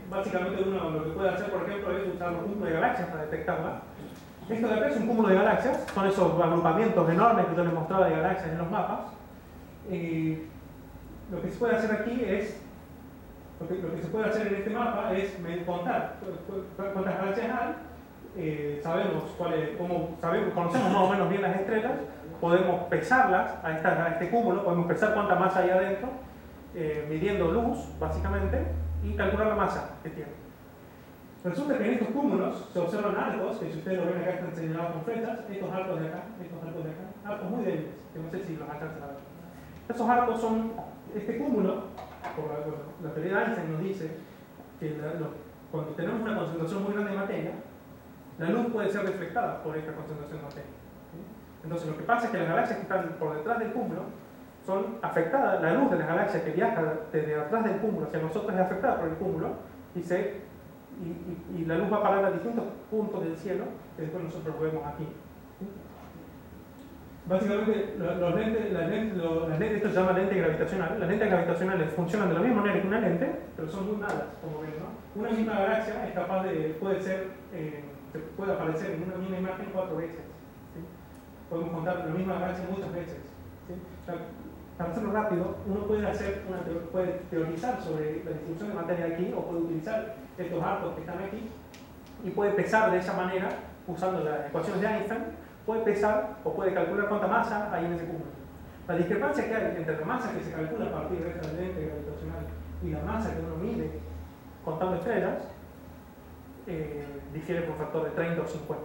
Básicamente uno lo que puede hacer, por ejemplo, es usar los cúmulos de galaxias para detectarla. Esto de acá es un cúmulo de galaxias, son esos agrupamientos enormes que yo les mostraba de galaxias en los mapas. Lo que se puede hacer aquí es, lo que se puede hacer en este mapa es contar cuántas galaxias hay. Conocemos más o menos bien las estrellas, podemos pesarlas a este cúmulo, podemos pesar cuánta masa hay adentro, midiendo luz, básicamente, y calcular la masa que tiene. Resulta que en estos cúmulos se observan arcos, que si ustedes lo ven acá están señalados con flechas, estos arcos de acá, arcos muy débiles, que no sé si los alcanzan a ver. Esos arcos son, este cúmulo, por la teoría de Einstein nos dice que cuando tenemos una concentración muy grande de materia, la luz puede ser reflectada por esta concentración de materia. ¿Sí? Entonces lo que pasa es que las galaxias que están por detrás del cúmulo son afectadas, la luz de las galaxias que viaja desde atrás del cúmulo hacia nosotros es afectada por el cúmulo y la luz va a parar a distintos puntos del cielo que después nosotros vemos aquí. ¿Sí? Básicamente, esto se llama lente gravitacional. Las lentes gravitacionales funcionan de la misma manera que una lente, pero son muy malas, como ven, ¿no? Una misma galaxia es capaz de, puede aparecer en una misma imagen 4 veces. ¿Sí? Podemos contar la misma galaxia muchas veces. ¿Sí? Para hacerlo rápido, uno puede teorizar sobre la distribución de materia aquí, o puede utilizar estos arcos que están aquí, y puede pesar de esa manera, usando las ecuaciones de Einstein, puede pesar o puede calcular cuánta masa hay en ese cúmulo. La discrepancia que hay entre la masa que se calcula a partir de esta lente gravitacional y la masa que uno mide contando estrellas difiere por un factor de 30 o 50.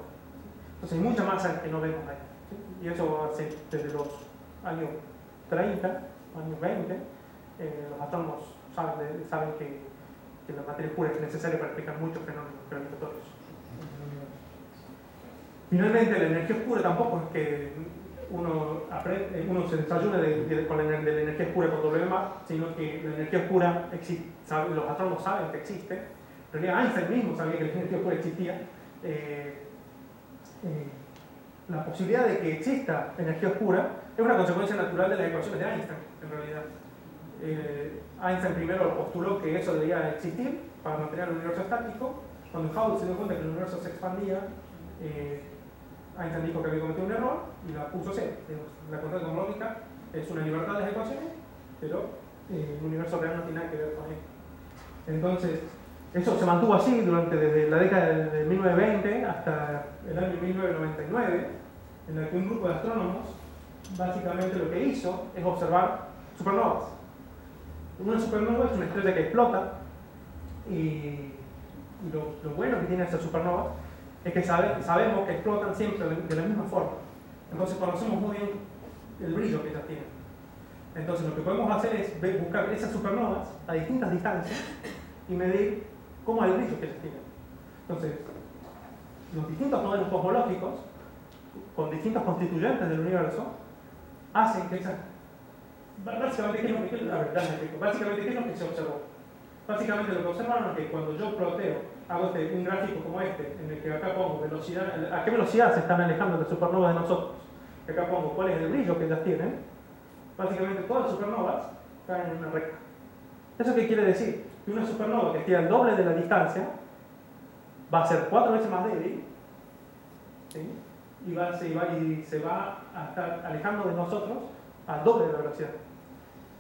Entonces hay mucha masa que no vemos ahí. ¿Sí? Y eso hace desde los años 30, años 20, los astrónomos saben que la materia oscura es necesaria para explicar muchos fenómenos gravitatorios. Finalmente, la energía oscura tampoco es que uno se desayune de la energía oscura con doble más, sino que la energía oscura existe, los astrónomos saben que existe. En realidad Einstein mismo sabía que la energía oscura existía. La posibilidad de que exista energía oscura es una consecuencia natural de las ecuaciones de Einstein, en realidad. Einstein primero postuló que eso debía existir para mantener el universo estático. Cuando Hubble se dio cuenta que el universo se expandía, Einstein dijo que había cometido un error y la puso cero. La constante cosmológica es una libertad de las ecuaciones, pero el universo real no tiene nada que ver con esto. Entonces, eso se mantuvo así desde la década de 1920 hasta el año 1999, en la que un grupo de astrónomos básicamente lo que hizo es observar supernovas. Una supernova es una estrella que explota y lo bueno que tiene esta supernova es que sabemos que explotan siempre de la misma forma. Entonces conocemos muy bien el brillo que ellas tienen. Entonces lo que podemos hacer es buscar esas supernovas a distintas distancias y medir cómo es el brillo que ellas tienen. Entonces, los distintos modelos cosmológicos, con distintos constituyentes del universo, hacen que esas... Básicamente, ¿qué es lo que se observó? Básicamente lo que observaron es que cuando yo ploteo, hago un gráfico como este, en el que acá pongo velocidad, a qué velocidad se están alejando las supernovas de nosotros, y acá pongo cuál es el brillo que ellas tienen, básicamente todas las supernovas caen en una recta. ¿Eso qué quiere decir? Que una supernova que esté al doble de la distancia va a ser 4 veces más débil, ¿sí? y se va a estar alejando de nosotros al doble de la velocidad.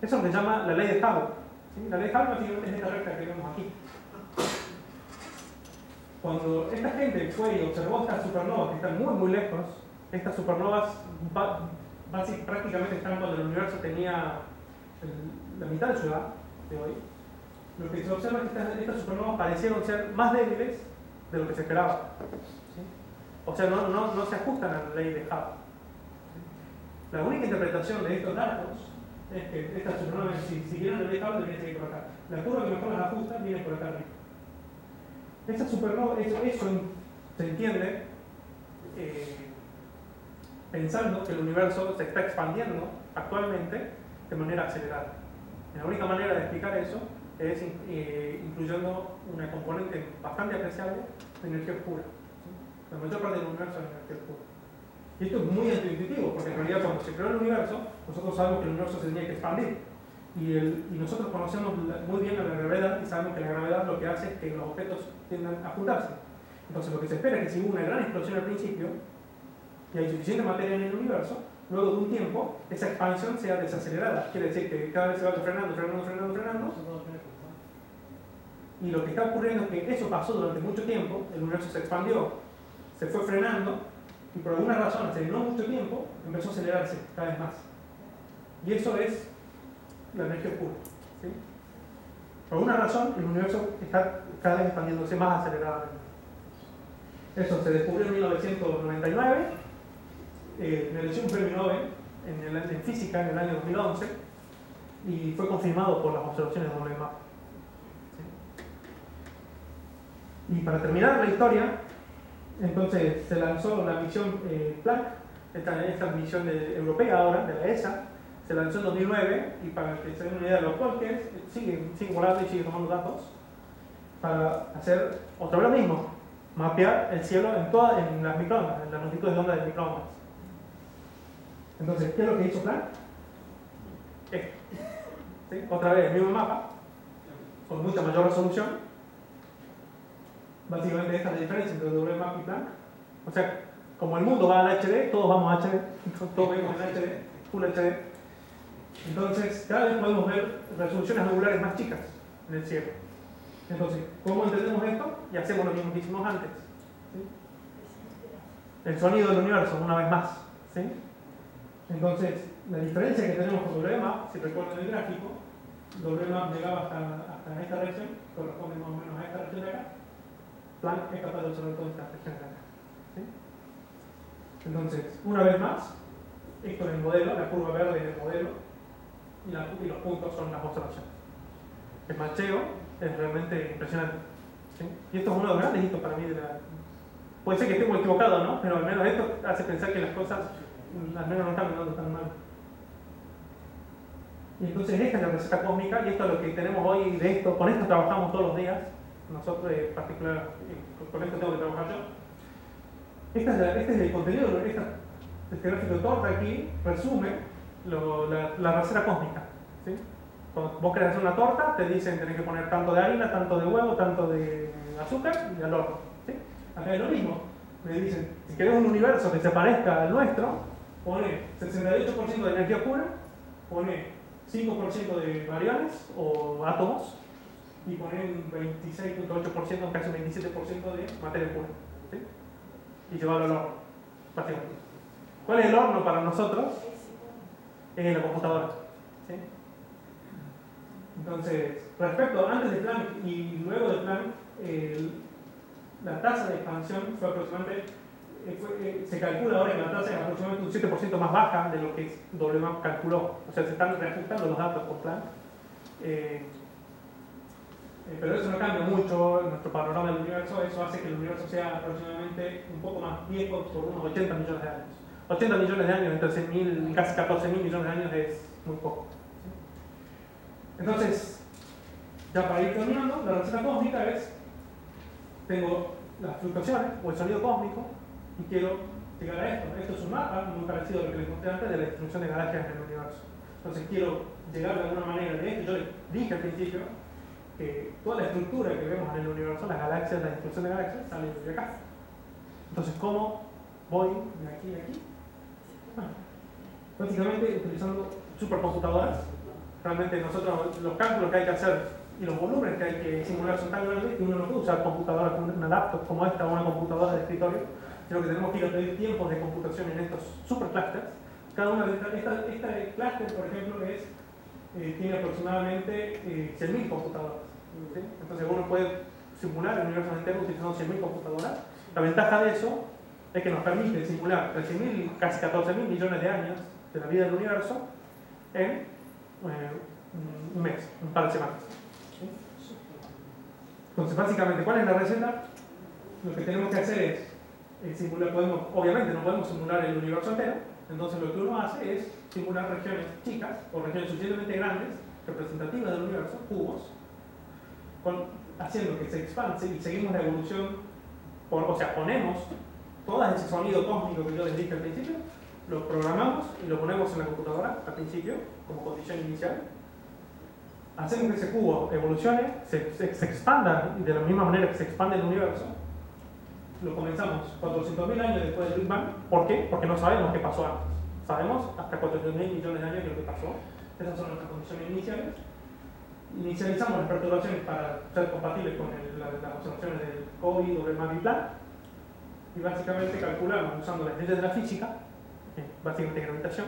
Eso es lo que se llama la ley de Hubble. ¿Sí? La ley de Hubble básicamente es esta recta que vemos aquí. Cuando esta gente fue y observó estas supernovas que están muy lejos, estas supernovas prácticamente están cuando el universo tenía la mitad de su edad de hoy, lo que se observa es que estas supernovas parecieron ser más débiles de lo que se esperaba. ¿Sí? O sea, no se ajustan a la ley de Hubble. ¿Sí? La única interpretación de estos datos es que estas supernovas, si siguieran la ley de Hubble, deberían seguir por acá. La curva que mejor las ajusta viene por acá arriba. Esta supernova, eso se entiende pensando que el universo se está expandiendo actualmente de manera acelerada. Y la única manera de explicar eso es incluyendo una componente bastante apreciable de energía oscura. ¿Sí? La mayor parte del universo es energía oscura. Y esto es muy intuitivo, porque en realidad cuando se creó el universo, nosotros sabemos que el universo se tenía que expandir. Y nosotros conocemos muy bien la gravedad y sabemos que la gravedad lo que hace es que los objetos tiendan a juntarse. Entonces lo que se espera es que si hubo una gran explosión al principio y hay suficiente materia en el universo, luego de un tiempo esa expansión sea desacelerada. Quiere decir que cada vez se va frenando. Y lo que está ocurriendo es que eso pasó durante mucho tiempo, el universo se expandió, se fue frenando y por alguna razón, hace no mucho tiempo, empezó a acelerarse cada vez más. Y eso es la energía oscura. ¿Sí? Por alguna razón, el universo está cada vez expandiéndose más aceleradamente. Eso se descubrió en 1999, mereció un premio Nobel en física en el año 2011 y fue confirmado por las observaciones de doble mapa. ¿Sí? Y para terminar la historia, Entonces se lanzó la misión Planck, esta misión europea ahora, de la ESA, se lanzó en 2009 y para que se den una idea de lo actual que es, sigue volando y sigue tomando datos para hacer otra vez lo mismo, mapear el cielo en las microondas, en las longitudes de onda de microondas. Entonces, ¿qué es lo que hizo Planck? Esto. ¿Sí? Otra vez el mismo mapa, con mucha mayor resolución. Básicamente esta es la diferencia entre WMAP y Planck. O sea, como el mundo va al HD, todos vamos a HD, todos vemos en HD, Full HD. Entonces, cada vez podemos ver resoluciones angulares más chicas en el cielo. Entonces, ¿cómo entendemos esto? Y hacemos lo mismo que hicimos antes. ¿Sí? El sonido del universo, una vez más. ¿Sí? Entonces, la diferencia que tenemos con WMAP, si recuerdan el gráfico, WMAP llegaba hasta esta región, corresponde más o menos a esta región de acá. Planck es capaz de observar toda esta región de acá. ¿Sí? Entonces, una vez más, esto es el modelo, la curva verde es el modelo, y los puntos son las observaciones. El macheo es realmente impresionante. ¿Sí? Y esto es uno de los grandes hitos para mí de la... Puede ser que esté muy equivocado, ¿no? Pero al menos esto hace pensar que las cosas al menos no están andando tan mal. Y entonces esta es la receta cósmica y esto es lo que tenemos hoy de esto. Con esto trabajamos todos los días. Nosotros en particular, con esto tengo que trabajar yo. Este es el contenido, este gráfico de torta aquí resume la receta cósmica. ¿Sí? Cuando vos querés hacer una torta, te dicen que tenés que poner tanto de harina, tanto de huevo, tanto de azúcar y al horno. ¿Sí? Acá es lo mismo. Me dicen, si querés un universo que se parezca al nuestro, pone 68% de energía pura, pone 5% de bariones o átomos y pone un 26.8%, casi un 27% de materia pura. ¿Sí? Y llevarlo al horno, básicamente. ¿Cuál es el horno para nosotros? Es la computadora. ¿Sí? Entonces, respecto antes de Planck y luego de Planck, la tasa de expansión fue aproximadamente, se calcula ahora que la tasa es aproximadamente un 7% más baja de lo que WMAP calculó. O sea, se están reajustando los datos con Planck. Pero eso no cambia mucho nuestro panorama del universo. Eso hace que el universo sea aproximadamente un poco más viejo, por unos 80 millones de años. 80 millones de años entre 100.000 y casi 14.000 millones de años es muy poco. Entonces, ya para ir terminando, la receta cósmica es: tengo las fluctuaciones o el sonido cósmico y quiero llegar a esto. Esto es un mapa muy parecido a lo que les conté antes de la distribución de galaxias en el universo. Entonces quiero llegar de alguna manera de esto. Yo les dije al principio que toda la estructura que vemos en el universo, las galaxias, la distribución de galaxias, sale de acá. Entonces, ¿cómo voy de aquí a aquí? Bueno, básicamente utilizando supercomputadoras. Realmente nosotros los cálculos que hay que hacer y los volúmenes que hay que simular son tan grandes que uno no puede usar computadoras como una laptop como esta o una computadora de escritorio, sino que tenemos que ir a pedir tiempos de computación en estos superclústeres. Cada una de este clúster, por ejemplo, tiene aproximadamente 100.000 computadoras. ¿Sí? Entonces uno puede simular el universo entero utilizando 100.000 computadoras. La ventaja de eso es que nos permite simular 13.000, casi 14.000 millones de años de la vida del universo en un mes, un par de semanas. ¿Sí? Entonces, básicamente, ¿cuál es la receta? Lo que tenemos que hacer es simular, obviamente no podemos simular el universo entero, entonces lo que uno hace es simular regiones chicas o regiones suficientemente grandes, representativas del universo, cubos, haciendo que se expande y seguimos la evolución, o sea, ponemos todo ese sonido cósmico que yo les dije al principio, lo programamos y lo ponemos en la computadora al principio, como condición inicial. Hacemos que ese cubo evolucione, se expanda de la misma manera que se expande el universo. Lo comenzamos 400.000 años después del Big Bang. ¿Por qué? Porque no sabemos qué pasó antes. Sabemos hasta 400.000 millones de años que lo que pasó. Esas son nuestras condiciones iniciales. Inicializamos las perturbaciones para ser compatibles con las observaciones del COVID, WMAP y Planck. Y básicamente calculamos usando las leyes de la física, básicamente gravitación,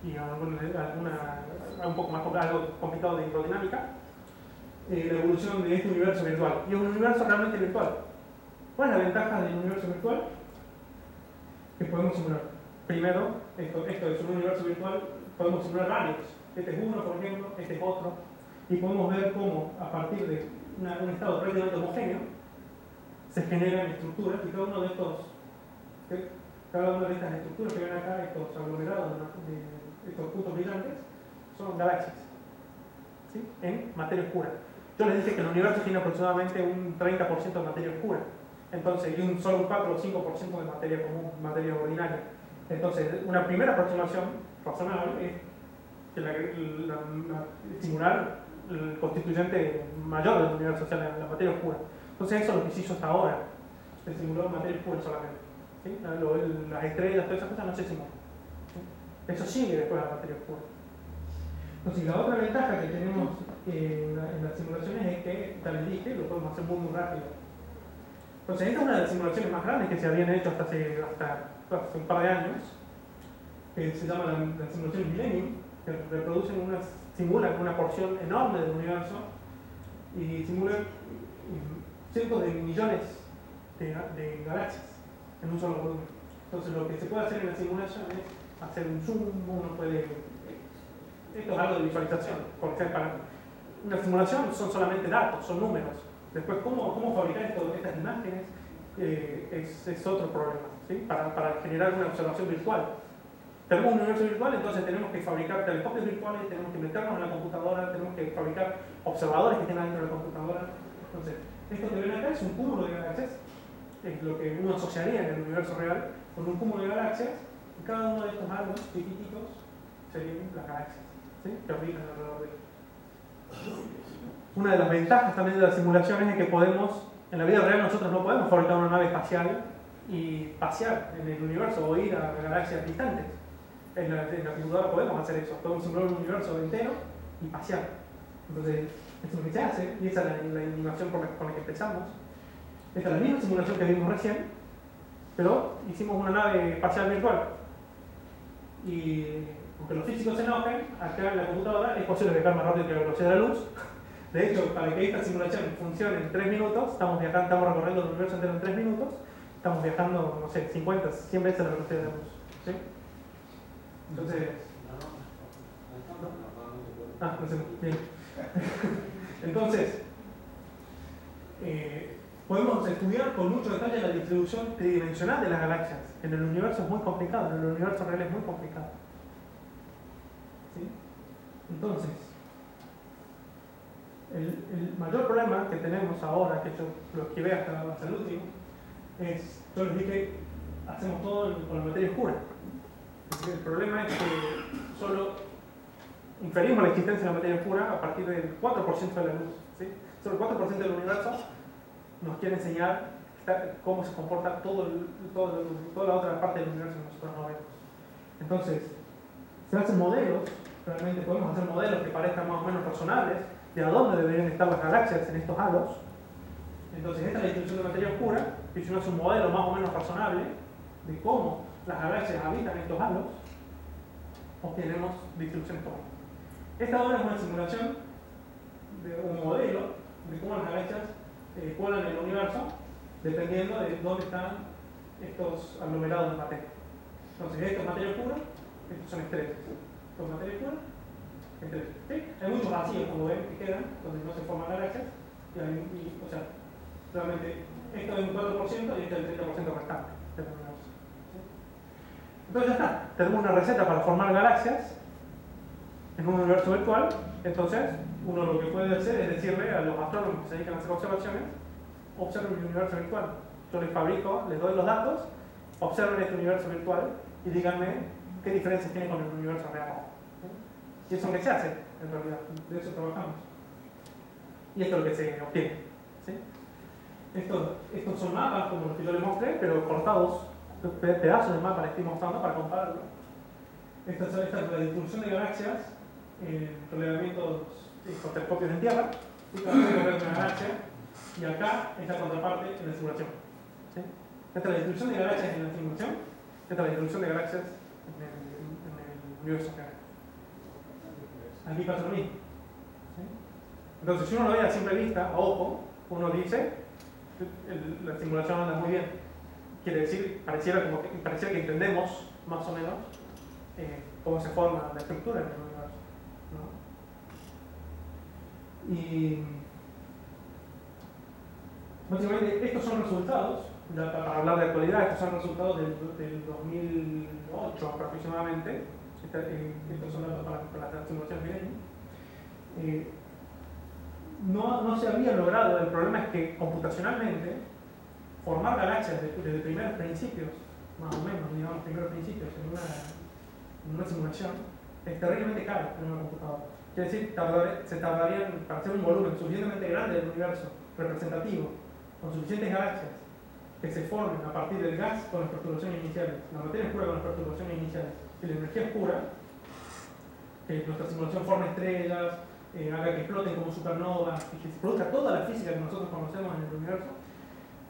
y un poco más algo complicado de hidrodinámica, la evolución de este universo virtual. Y es un universo realmente virtual. ¿Cuál es la ventaja del universo virtual? Que podemos simular. Primero, esto es un universo virtual, podemos simular varios. Este es uno, por ejemplo, este es otro. Y podemos ver cómo, a partir de un estado prácticamente homogéneo, se generan estructuras y cada una de estas estructuras que ven acá, estos aglomerados, estos puntos brillantes, son galaxias, ¿sí? En materia oscura. Yo les dije que el universo tiene aproximadamente un 30% de materia oscura, entonces, y solo un 4 o 5% de materia común, materia ordinaria. Entonces, una primera aproximación razonable es que simular el constituyente mayor del universo, o sea, la materia oscura. Entonces, eso es lo que se hizo hasta ahora. Se simuló materia oscura solamente. ¿Sí? Las estrellas, todas esas cosas no se simulan. ¿Sí? Eso sigue después de la materia oscura. Entonces, la otra ventaja que tenemos en las simulaciones es que, ya les dije, lo podemos hacer muy rápido. Entonces, esta es una de las simulaciones más grandes que se habían hecho hasta hace un par de años, que se llama la simulación Millennium, que simulan una porción enorme del universo y simulan cientos de millones de galaxias en un solo volumen. Entonces, lo que se puede hacer en la simulación es hacer un zoom, uno puede... Esto es algo de visualización, porque para una simulación son solamente datos, son números. Después, cómo fabricar estas imágenes es otro problema, ¿sí? Para generar una observación virtual. Tenemos un universo virtual, entonces tenemos que fabricar telescopios virtuales, tenemos que meternos en la computadora, tenemos que fabricar observadores que estén dentro de la computadora. Entonces, esto que ven acá es un cúmulo de galaxias, es lo que uno asociaría en el universo real con un cúmulo de galaxias, y cada uno de estos halos chiquititos serían las galaxias, ¿sí? Que orbitan alrededor de ellos. Una de las ventajas también de las simulaciones es que podemos, en la vida real nosotros no podemos fabricar una nave espacial y pasear en el universo o ir a galaxias distantes. En la computadora podemos hacer eso, podemos simular un universo entero y pasear. Entonces, eso es lo que se hace, y esa es la animación con la que empezamos. Esta es la misma simulación que vimos recién, pero hicimos una nave espacial virtual. Y aunque los físicos se enojen, acá en la computadora es posible viajar más rápido que la velocidad de la luz. De hecho, para que esta simulación funcione en 3 minutos, estamos recorriendo el universo entero en 3 minutos, estamos viajando, no sé, 50, 100 veces la velocidad de la luz. ¿Sí? Entonces... no sé, bien. Entonces, podemos estudiar con mucho detalle la distribución tridimensional de las galaxias. En el universo es muy complicado, en el universo real es muy complicado. ¿Sí? Entonces, el mayor problema que tenemos ahora, que yo lo esquivé hasta el último, es, yo les dije, hacemos todo con la materia oscura. El problema es que solo inferimos la existencia de la materia oscura a partir del 4% de la luz. ¿Sí? Solo el 4% del universo nos quiere enseñar cómo se comporta toda la otra parte del universo que nosotros no vemos. Entonces, se hacen modelos, realmente podemos hacer modelos que parezcan más o menos razonables de a dónde deberían estar las galaxias en estos halos. Entonces, esta es la distribución de materia oscura, y si uno hace un modelo más o menos razonable de cómo las galaxias habitan estos halos, obtenemos distribuciones total. Esta ahora es una simulación de un modelo de cómo las galaxias vuelan en el universo dependiendo de dónde están estos aglomerados de materia. Entonces, esto es materia oscura, estos son estrellas. Esto es materia oscura, estrellas. ¿Sí? Hay muchos vacíos, como ven, que quedan, donde no se forman galaxias. O sea, realmente, esto es un 4% y esto es el 30% restante del universo. ¿Sí? Entonces ya está, tenemos una receta para formar galaxias en un universo virtual. Entonces, uno lo que puede hacer es decirle a los astrónomos que se dedican a hacer observaciones: observen mi universo virtual. Yo les fabrico, les doy los datos, observen este universo virtual y díganme qué diferencias tiene con el universo real. ¿Sí? Y eso es lo que se hace, en realidad, de eso trabajamos. Y esto es lo que se obtiene. ¿Sí? Estos son mapas como los que yo les mostré, pero cortados, pedazos de mapa les estoy mostrando para compararlo. Esta es la distribución de galaxias en relevamientos con telescopios en tierra. ¿Sí? Cada uno ve una galaxia, y acá es la contraparte en la simulación. ¿Sí? Esta es la distribución de galaxias en la simulación, esta es la distribución de galaxias en el universo real. Aquí pasa lo mismo. ¿Sí? Entonces, si uno lo ve a simple vista, a ojo, uno dice, la simulación anda muy bien. Quiere decir, pareciera que entendemos más o menos cómo se forma la estructura en el universo, ¿no? Y Básicamente, estos son resultados, ya para hablar de actualidad, estos son resultados del 2008 aproximadamente. Estos son datos para la simulación milenio. No se había logrado, el problema es que computacionalmente, formar galaxias desde primeros principios, más o menos, digamos, primeros principios en una simulación, es terriblemente caro en una computadora. Quiere decir, se tardarían, para hacer un volumen suficientemente grande del universo representativo, con suficientes galaxias que se formen a partir del gas con las perturbaciones iniciales, la materia oscura con las perturbaciones iniciales y la energía oscura, que nuestra simulación forme estrellas, haga que exploten como supernovas y que se produzca toda la física que nosotros conocemos en el universo,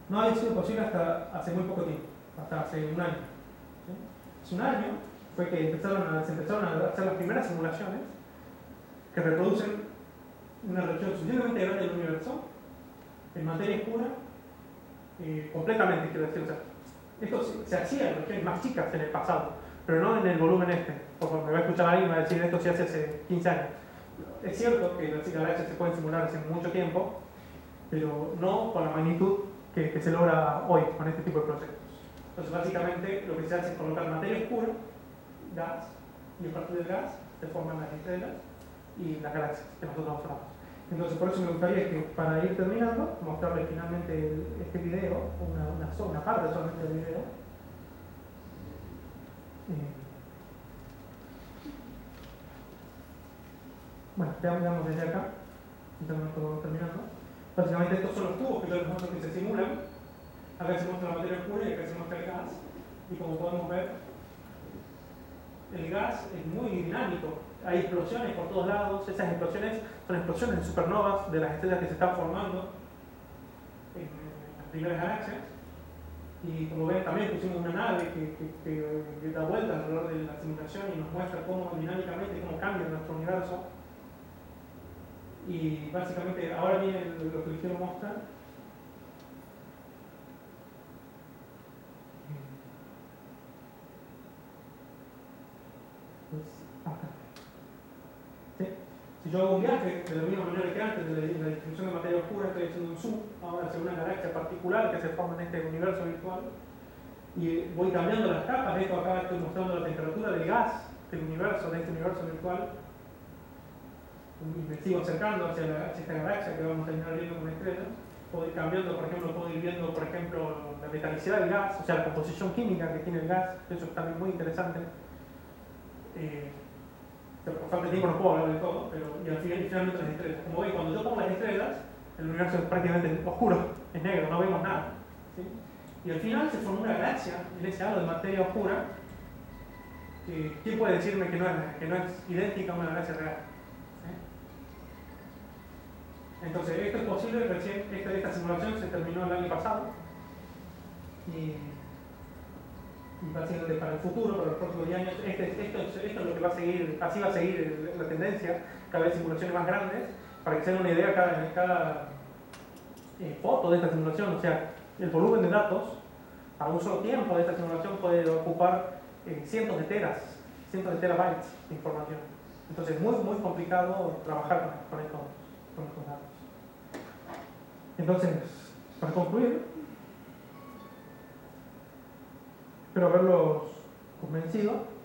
no había sido posible hasta hace muy poco tiempo, hasta hace un año. ¿Sí? Hace un año fue que se empezaron a hacer las primeras simulaciones que reproducen una región suficientemente grande del universo en materia oscura completamente, quiero decir. O sea, esto se hacía en regiones más chicas en el pasado, pero no en el volumen este. Porque me va a escuchar alguien y me va a decir esto se hace 15 años. Es cierto que las galaxias se pueden simular hace mucho tiempo, pero no con la magnitud que se logra hoy con este tipo de proyectos. Entonces, básicamente, lo que se hace es colocar materia oscura, gas, y a partir del gas se forman las estrellas y las galaxias que nosotros observamos. Entonces, por eso me gustaría que, para ir terminando, mostrarles finalmente este video, una parte solamente del video. Bueno, veamos desde acá, terminando. Básicamente, estos son los tubos que yo les muestro que se simulan. Acá se muestra la materia oscura y acá se muestra el gas. Y como podemos ver, el gas es muy dinámico. Hay explosiones por todos lados. Esas explosiones son explosiones de supernovas de las estrellas que se están formando en las primeras galaxias. Y como ven, también pusimos una nave que da vuelta alrededor de la simulación y nos muestra cómo dinámicamente cómo cambia nuestro universo. Y básicamente, ahora viene lo que les quiero mostrar. Pues, acá. ¿Sí? Si yo hago un viaje de la misma manera que antes, de la distribución de materia oscura, estoy haciendo un zoom ahora hacia una galaxia particular que se forma en este universo virtual, y voy cambiando las capas. Esto acá estoy mostrando la temperatura del gas del universo, de este universo virtual, y me sigo acercando hacia esta galaxia que vamos a terminar viendo con estrellas. Puedo ir cambiando, por ejemplo, la metalicidad del gas, o sea, la composición química que tiene el gas. Eso es también muy interesante. Pero por falta de tiempo no puedo hablar de todo, pero finalmente las estrellas. Como ven, cuando yo pongo las estrellas, el universo es prácticamente oscuro, es negro, no vemos nada. ¿Sí? Y al final se forma una galaxia en ese halo de materia oscura. ¿Quién puede decirme que no es idéntica a una galaxia real? Entonces, esto es posible. Recién esta simulación se terminó el año pasado y básicamente para el futuro, para los próximos 10 años, esto es lo que va a seguir. Así va a seguir la tendencia, cada vez simulaciones más grandes. Para que se den una idea, cada foto de esta simulación, o sea, el volumen de datos para un solo tiempo de esta simulación puede ocupar cientos de terabytes de información. Entonces es muy complicado trabajar con estos datos. Entonces, para concluir, espero haberlos convencido.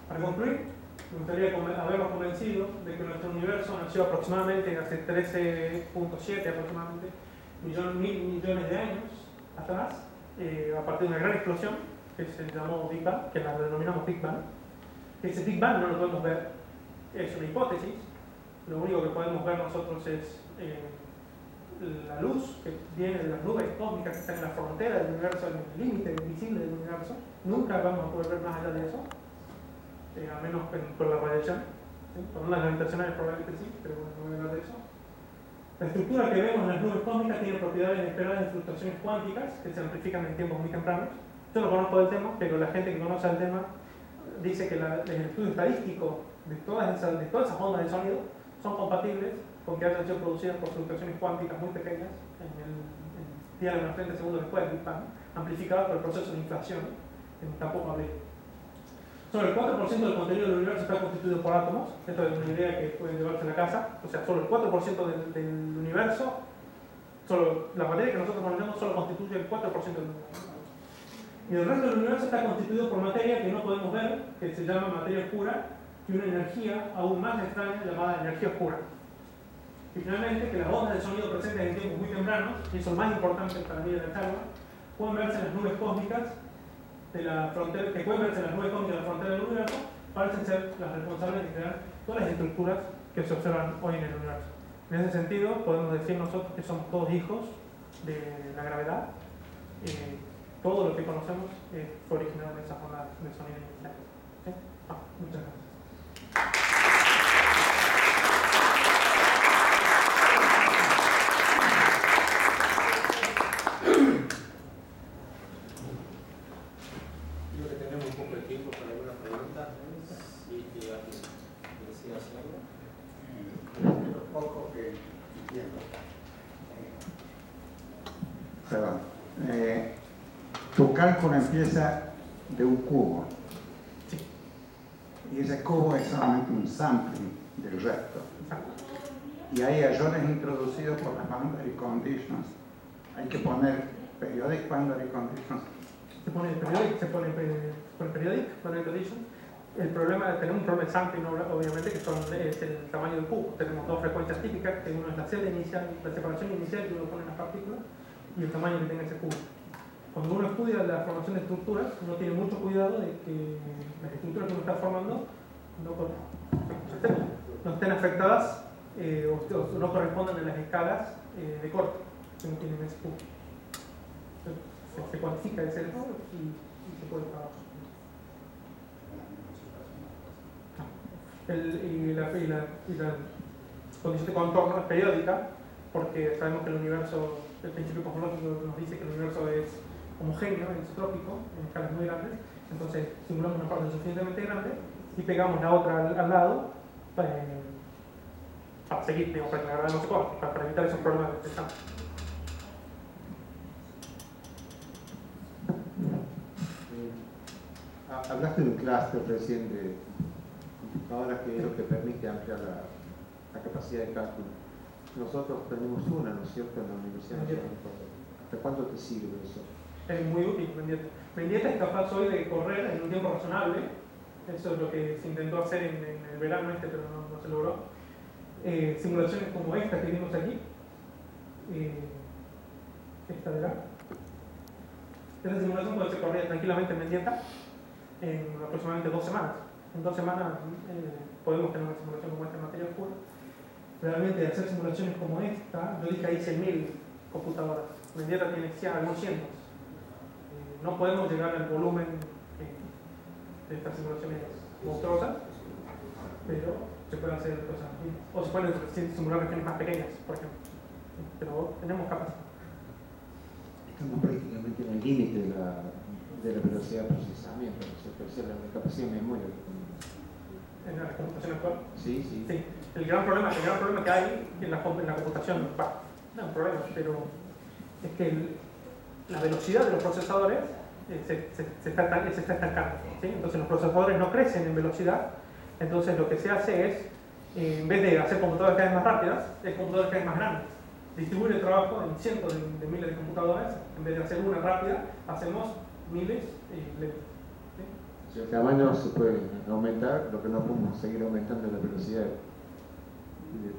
Para concluir, me gustaría haberlos convencido de que nuestro universo nació aproximadamente hace 13.7 aproximadamente millones de años atrás, a partir de una gran explosión que se llamó Big Bang, que la denominamos Big Bang. Ese Big Bang no lo podemos ver, es una hipótesis. Lo único que podemos ver nosotros es la luz que viene de las nubes cósmicas que están en la frontera del universo, en el límite visible del universo. Nunca vamos a poder ver más allá de eso, a menos por la radiación. ¿Sí? Por ondas gravitacionales probablemente sí, pero bueno, no voy a hablar de eso. La estructura que vemos en las nubes cósmicas tiene propiedades inesperadas de fluctuaciones cuánticas que se amplifican en tiempos muy tempranos. Yo no conozco del tema, pero la gente que conoce el tema dice que el estudio estadístico de todas esas ondas de sonido son compatibles con que hayan sido producidas por fluctuaciones cuánticas muy pequeñas en el día de unos 30 segundos después del Big Bang, amplificadas por el proceso de inflación tampoco hablé. Solo el 4% del contenido del universo está constituido por átomos. Esto es una idea que pueden llevarse a la casa. O sea, solo el 4% del universo, solo la materia que nosotros conocemos solo constituye el 4% del universo. Y el resto del universo está constituido por materia que no podemos ver, que se llama materia oscura, y una energía aún más extraña llamada energía oscura. Y finalmente, que las ondas de sonido presentes en tiempos muy tempranos, y eso es lo más importante para mí de la charla, pueden verse en las nubes cósmicas de la frontera, que pueden verse en las nubes cósmicas de la frontera del universo, parecen ser las responsables de crear todas las estructuras que se observan hoy en el universo. En ese sentido, podemos decir nosotros que somos todos hijos de la gravedad. Todo lo que conocemos fue originado en esas ondas de sonido iniciales. ¿Sí? Muchas gracias. Creo que tenemos un poco de tiempo para alguna pregunta. Sí, que alguien desea hacerlo. Lo poco que entiendo. Perdón. Tu cálculo empieza de un cubo. Sí. Y ese cubo es solamente un sampling del resto. Y hay errores introducidos por las boundary conditions. Hay que poner periodic boundary conditions. Se pone periodic boundary conditions. El problema, tenemos un problema de sampling, obviamente, que es el tamaño del cubo. Tenemos dos frecuencias típicas, que uno es la celda inicial, la separación inicial que uno pone en las partículas, y el tamaño que tenga ese cubo. Cuando uno estudia la formación de estructuras, uno tiene mucho cuidado de que las estructuras que uno está formando no estén afectadas o no correspondan a las escalas de corte que uno tiene en ese cubo. Se cuantifica ese error y se puede trabajar. La condición de contorno es periódica porque sabemos que el universo, el principio cosmológico nos dice que el universo es homogéneo, es isotrópico, en escalas muy grandes. Entonces simulamos una parte suficientemente grande y pegamos la otra al lado para seguir, digamos, para que la gravedad no se corte, para evitar esos problemas de campo. Hablaste de un clúster recién de computadoras que es lo que permite ampliar la capacidad de cálculo. Nosotros tenemos una, ¿no es cierto?, en la Universidad Nacional. ¿Hasta cuándo te sirve eso? Es muy útil Mendieta. Mendieta es capaz hoy de correr en un tiempo razonable. Eso es lo que se intentó hacer en el verano pero no se logró. Simulaciones como esta que vimos aquí. Esta de acá. Esta simulación puede ser corrida tranquilamente en Mendieta en aproximadamente 2 semanas. En 2 semanas podemos tener una simulación como esta en materia oscura. Realmente hacer simulaciones como esta, yo dije ahí 100.000 computadoras. Mendieta tiene algunos cientos. No podemos llegar al volumen de estas simulaciones monstruosas, pero se pueden hacer cosas bien. O se pueden simular regiones más pequeñas, por ejemplo. Pero tenemos capacidad. Estamos prácticamente en el límite de la velocidad de procesamiento, la capacidad de memoria. ¿En la computación actual? Sí. El gran problema que hay en la computación, no es un problema, pero es que la velocidad de los procesadores se está estancando. ¿Sí? Entonces los procesadores no crecen en velocidad, entonces lo que se hace es, en vez de hacer computadoras cada vez más rápidas, es computadoras cada vez más grandes. Distribuir el trabajo en cientos de miles de computadoras, en vez de hacer una rápida, hacemos miles leves. Si el tamaño se puede aumentar, lo que no podemos seguir aumentando es la velocidad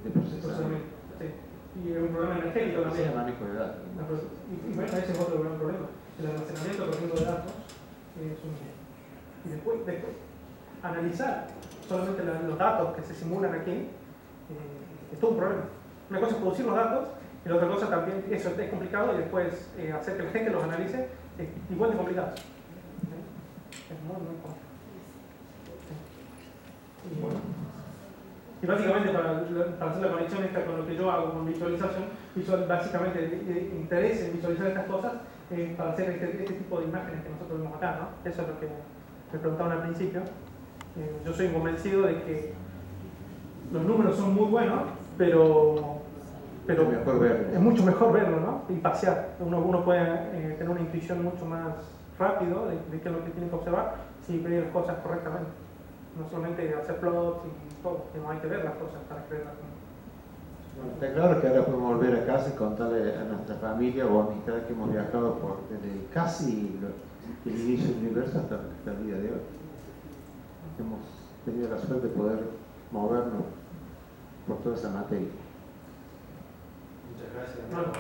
de procesamiento. Sí. Y es un problema energético también. El manejo de datos. Y bueno, ese es otro gran problema. El almacenamiento, por ejemplo, de datos es un... Y después analizar solamente los datos que se simulan aquí es todo un problema. Una cosa es producir los datos y la otra cosa también, eso es complicado, y después hacer que la gente los analice es igual de complicado. Es muy complicado. Y básicamente para hacer la conexión esta con lo que yo hago con visualización, básicamente el interés en visualizar estas cosas para hacer este tipo de imágenes que nosotros vemos acá, ¿no? Eso es lo que me preguntaban al principio. Yo soy convencido de que los números son muy buenos, pero mejor verlos. es mucho mejor verlo, ¿no? Y pasear. Uno puede tener una intuición mucho más rápido de qué es lo que tienen que observar si ven las cosas correctamente. No solamente hacer plots y todo, sino hay que ver las cosas para creerlas. Bueno, está claro que ahora podemos volver a casa y contarle a nuestra familia o amistades que hemos viajado desde casi el inicio del universo hasta el día de hoy. Hemos tenido la suerte de poder movernos por toda esa materia. Muchas gracias. Bueno,